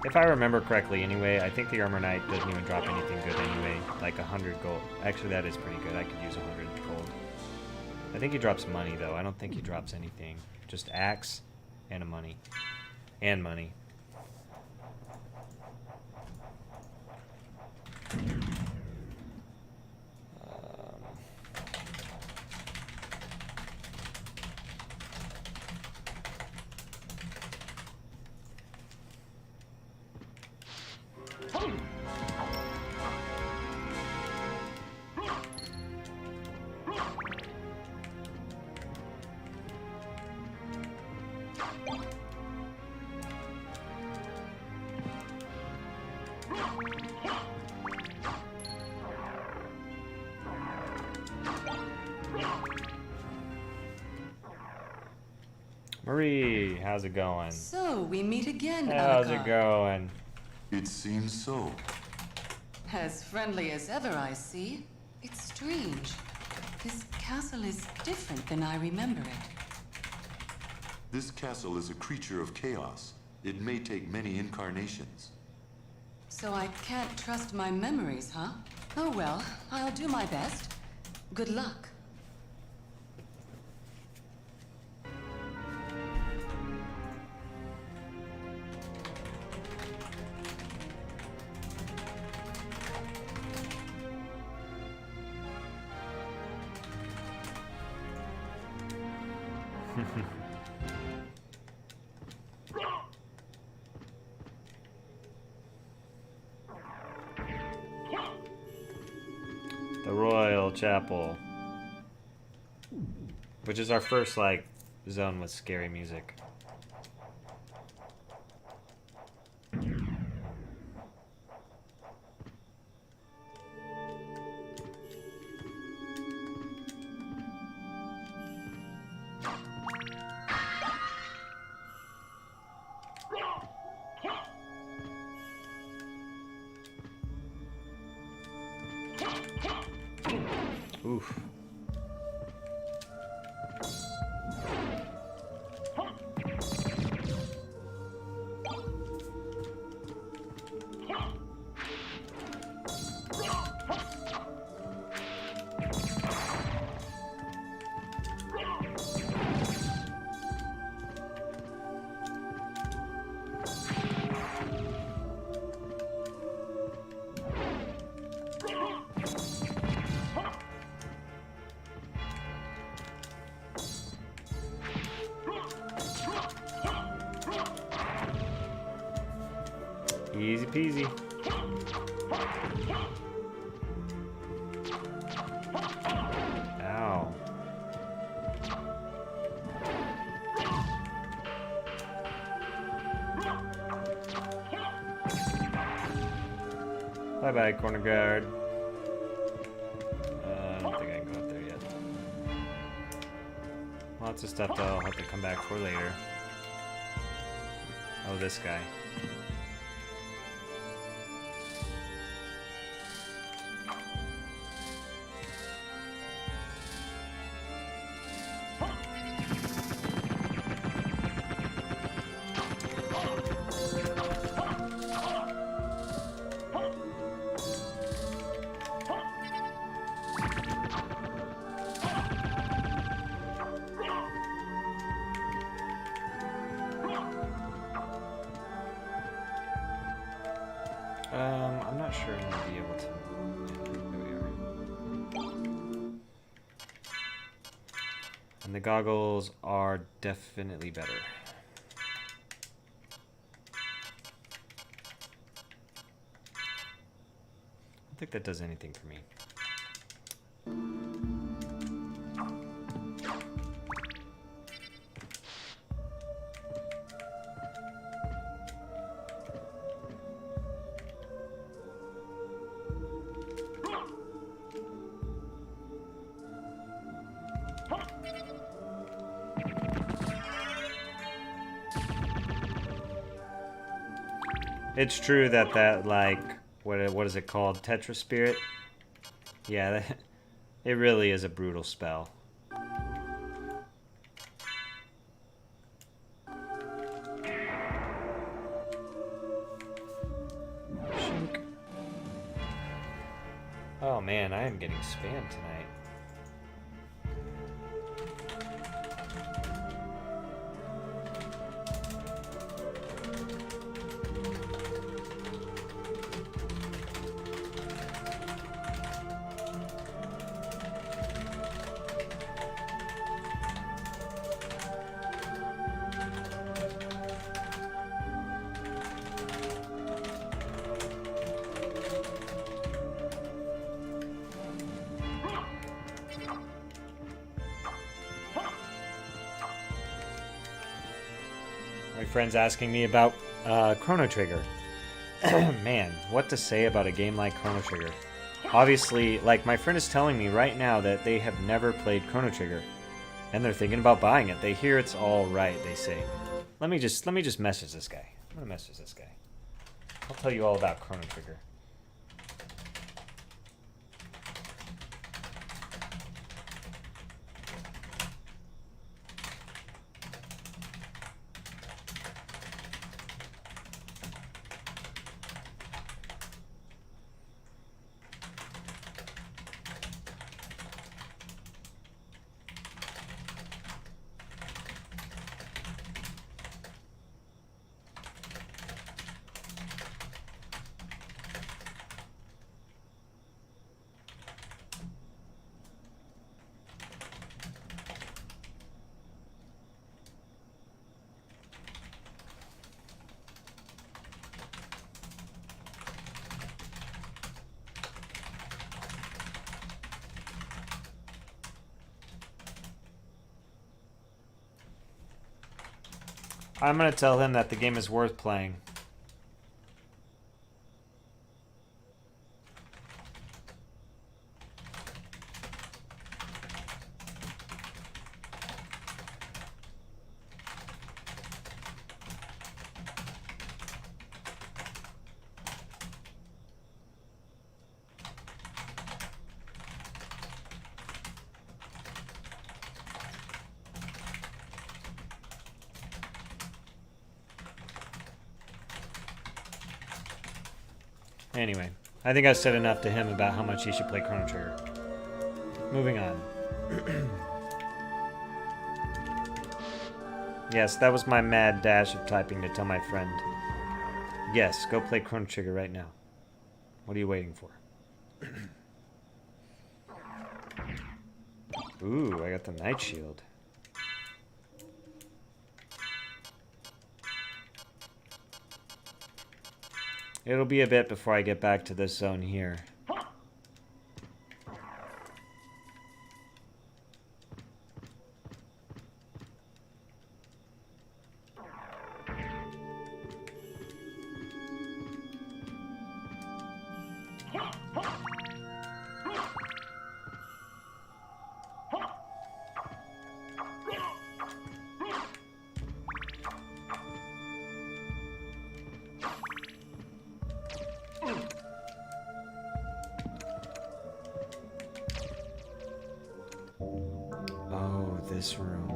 If I remember correctly anyway, I think the Armor Knight doesn't even drop anything good anyway. Like 100 gold. Actually, that is pretty good. I could use 100 gold. I think he drops money though. I don't think he drops anything. Just axe. And a money. And money. Marie, how's it going? So, we meet again, How's Alakar. it going? It seems so. As friendly as ever, I see. It's strange. This castle is different than I remember it. This castle is a creature of chaos. It may take many incarnations. So I can't trust my memories, huh? Oh well, I'll do my best. Good luck. The Royal Chapel. Which is our first, like, zone with scary music. Oof. Easy peasy. Bye bye, corner guard. I don't think I can go up there yet. Lots of stuff that I'll have to come back for later. Oh, this guy. I'm not sure I'm gonna be able to. Yeah, there we are. And the goggles are definitely better. I don't think that does anything for me. It's true that like what is it called? Tetra Spirit? Yeah, it really is a brutal spell. Shink. Oh man, I am getting spammed tonight. My friend's asking me about Chrono Trigger. Man, what to say about a game like Chrono Trigger? Obviously, like my friend is telling me right now that they have never played Chrono Trigger, and they're thinking about buying it. They hear it's all right. They say, "Let me just message this guy. I'm gonna message this guy. I'll tell you all about Chrono Trigger." I'm gonna tell him that the game is worth playing. Anyway, I think I said enough to him about how much he should play Chrono Trigger. Moving on. Yes, that was my mad dash of typing to tell my friend. Yes, go play Chrono Trigger right now. What are you waiting for? Ooh, I got the Night Shield. It'll be a bit before I get back to this zone here. Oh, this room.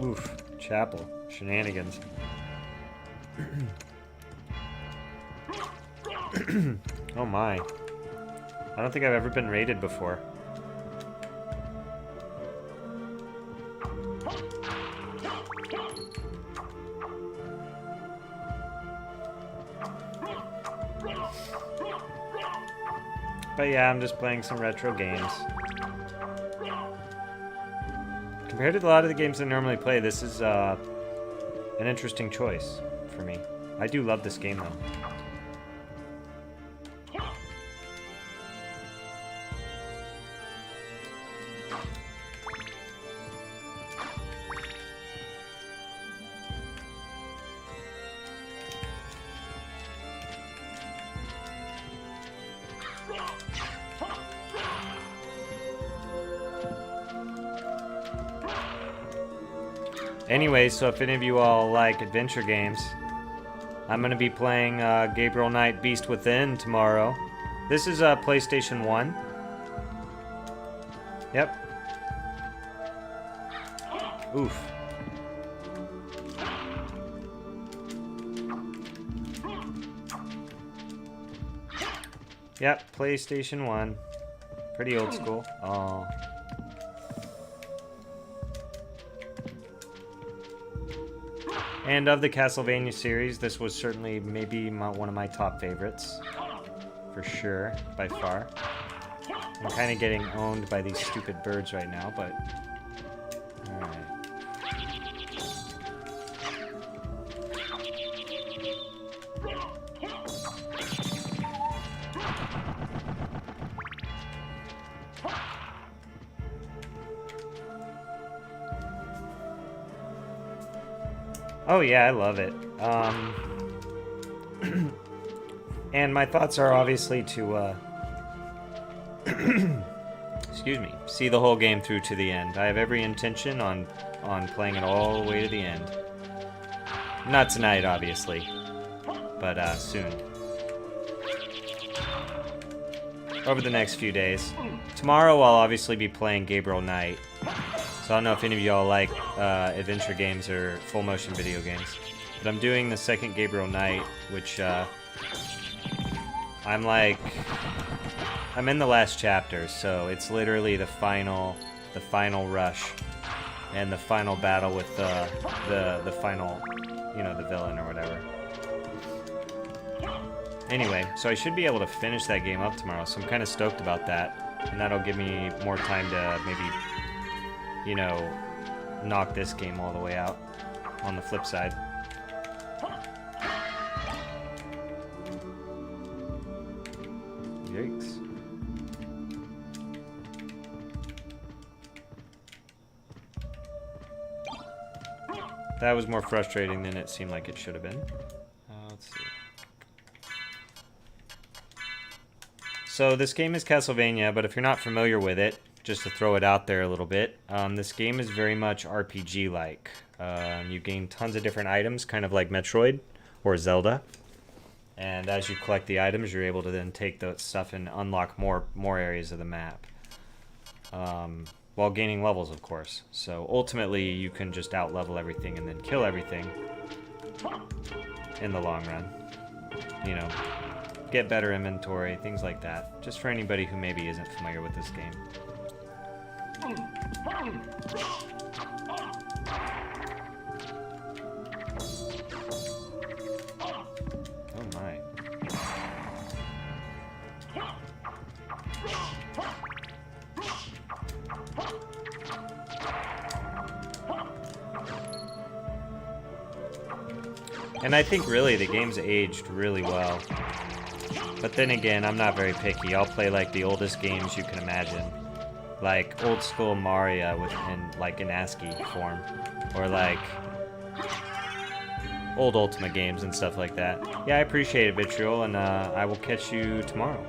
Oof. Chapel. Shenanigans. Oh my. I don't think I've ever been raided before. But yeah, I'm just playing some retro games. Compared to a lot of the games I normally play, this is an interesting choice for me. I do love this game though. Anyway, so if any of you all like adventure games, I'm going to be playing Gabriel Knight Beast Within tomorrow. This is PlayStation 1. Yep. Oof. Yep, PlayStation 1. Pretty old school. Oh. And of the Castlevania series, this was certainly maybe one of my top favorites. For sure, by far. I'm kind of getting owned by these stupid birds right now, but... Alright. Oh yeah, I love it. And my thoughts are obviously to, excuse me, see the whole game through to the end. I have every intention on playing it all the way to the end. Not tonight, obviously, but soon. Over the next few days. Tomorrow I'll obviously be playing Gabriel Knight. So I don't know if any of y'all like adventure games or full motion video games. But I'm doing the second Gabriel Knight, which I'm in the last chapter, so it's literally the final rush and the final battle with the final, you know, the villain or whatever. Anyway, so I should be able to finish that game up tomorrow, so I'm kind of stoked about that. And that'll give me more time to maybe, you know, knock this game all the way out on the flip side. Yikes. That was more frustrating than it seemed like it should have been. Let's see. So this game is Castlevania, but if you're not familiar with it, just to throw it out there a little bit, this game is very much RPG-like. You gain tons of different items, kind of like Metroid or Zelda. And as you collect the items, you're able to then take that stuff and unlock more areas of the map. While gaining levels, of course. So ultimately, you can just out-level everything and then kill everything in the long run. You know, get better inventory, things like that. Just for anybody who maybe isn't familiar with this game. Oh my. And I think really the game's aged really well. But then again, I'm not very picky. I'll play like the oldest games you can imagine. Like old school Mario in ASCII form. Or like old Ultima games and stuff like that. Yeah, I appreciate it, Vitriol, and I will catch you tomorrow.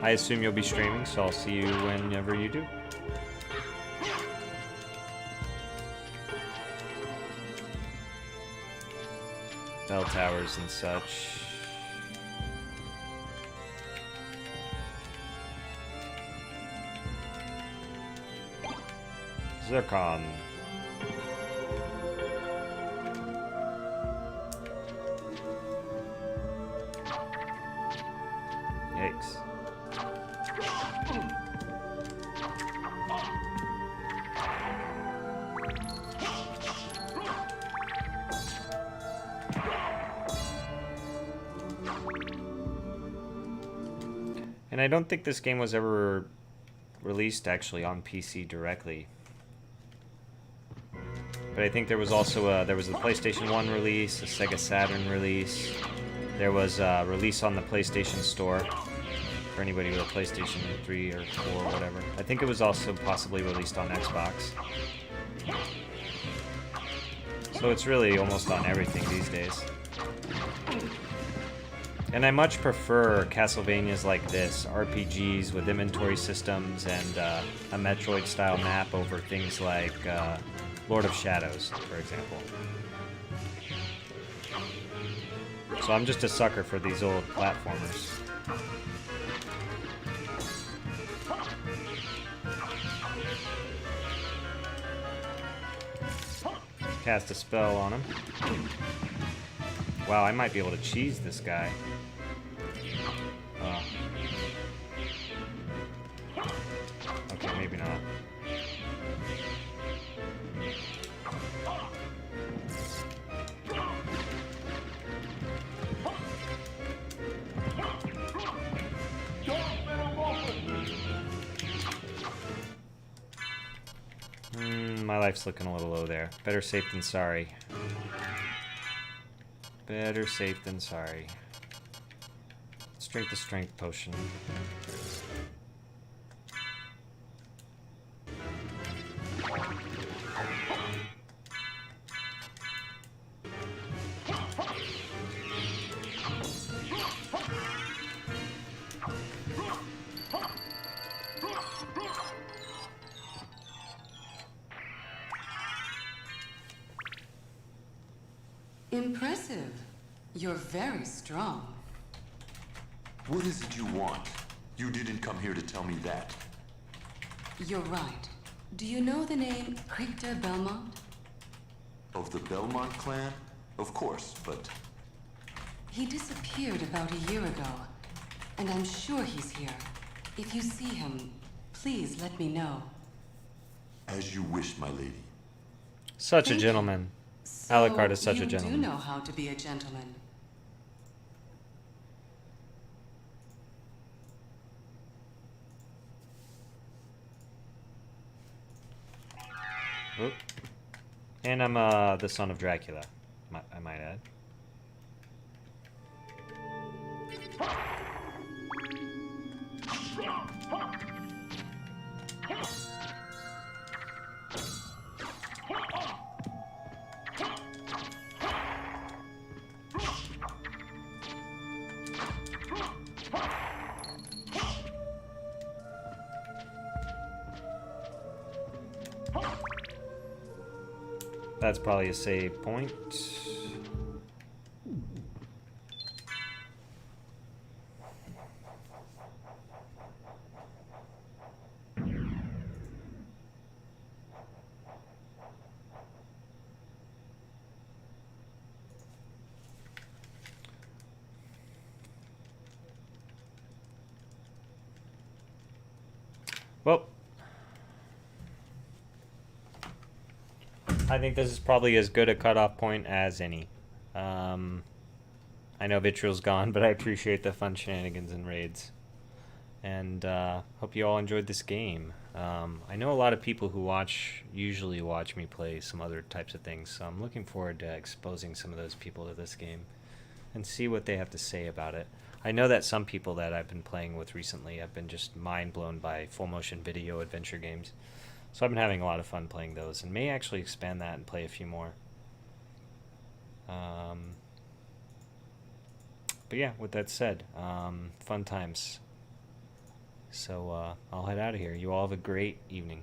I assume you'll be streaming, so I'll see you whenever you do. Bell towers and such. Zircon. Yikes. And I don't think this game was ever released actually on PC directly. But I think there was also there was the PlayStation 1 release, a Sega Saturn release. There was a release on the PlayStation Store for anybody with a PlayStation 3 or 4 or whatever. I think it was also possibly released on Xbox. So it's really almost on everything these days. And I much prefer Castlevanias like this, RPGs with inventory systems and a Metroid-style map over things like Lord of Shadows, for example. So I'm just a sucker for these old platformers. Cast a spell on him. Wow, I might be able to cheese this guy. Oh. Okay, maybe not. My life's looking a little low there. Better safe than sorry. Better safe than sorry. Let's drink the strength potion. Impressive. You're very strong. What is it you want? You didn't come here to tell me that. You're right. Do you know the name Richter Belmont? Of the Belmont clan? Of course, but... He disappeared about a year ago, and I'm sure he's here. If you see him, please let me know. As you wish, my lady. Such Thank a you. gentleman. So Alucard is such a you gentleman. do know how to be a gentleman. Oop. And I'm the son of Dracula, I might add. That's probably a save point. Well, I think this is probably as good a cutoff point as any. I know Vitriol's gone, but I appreciate the fun shenanigans and raids. And hope you all enjoyed this game. I know a lot of people who usually watch me play some other types of things, so I'm looking forward to exposing some of those people to this game and see what they have to say about it. I know that some people that I've been playing with recently have been just mind blown by full motion video adventure games. So I've been having a lot of fun playing those, and may actually expand that and play a few more. But yeah, with that said, fun times. So I'll head out of here. You all have a great evening.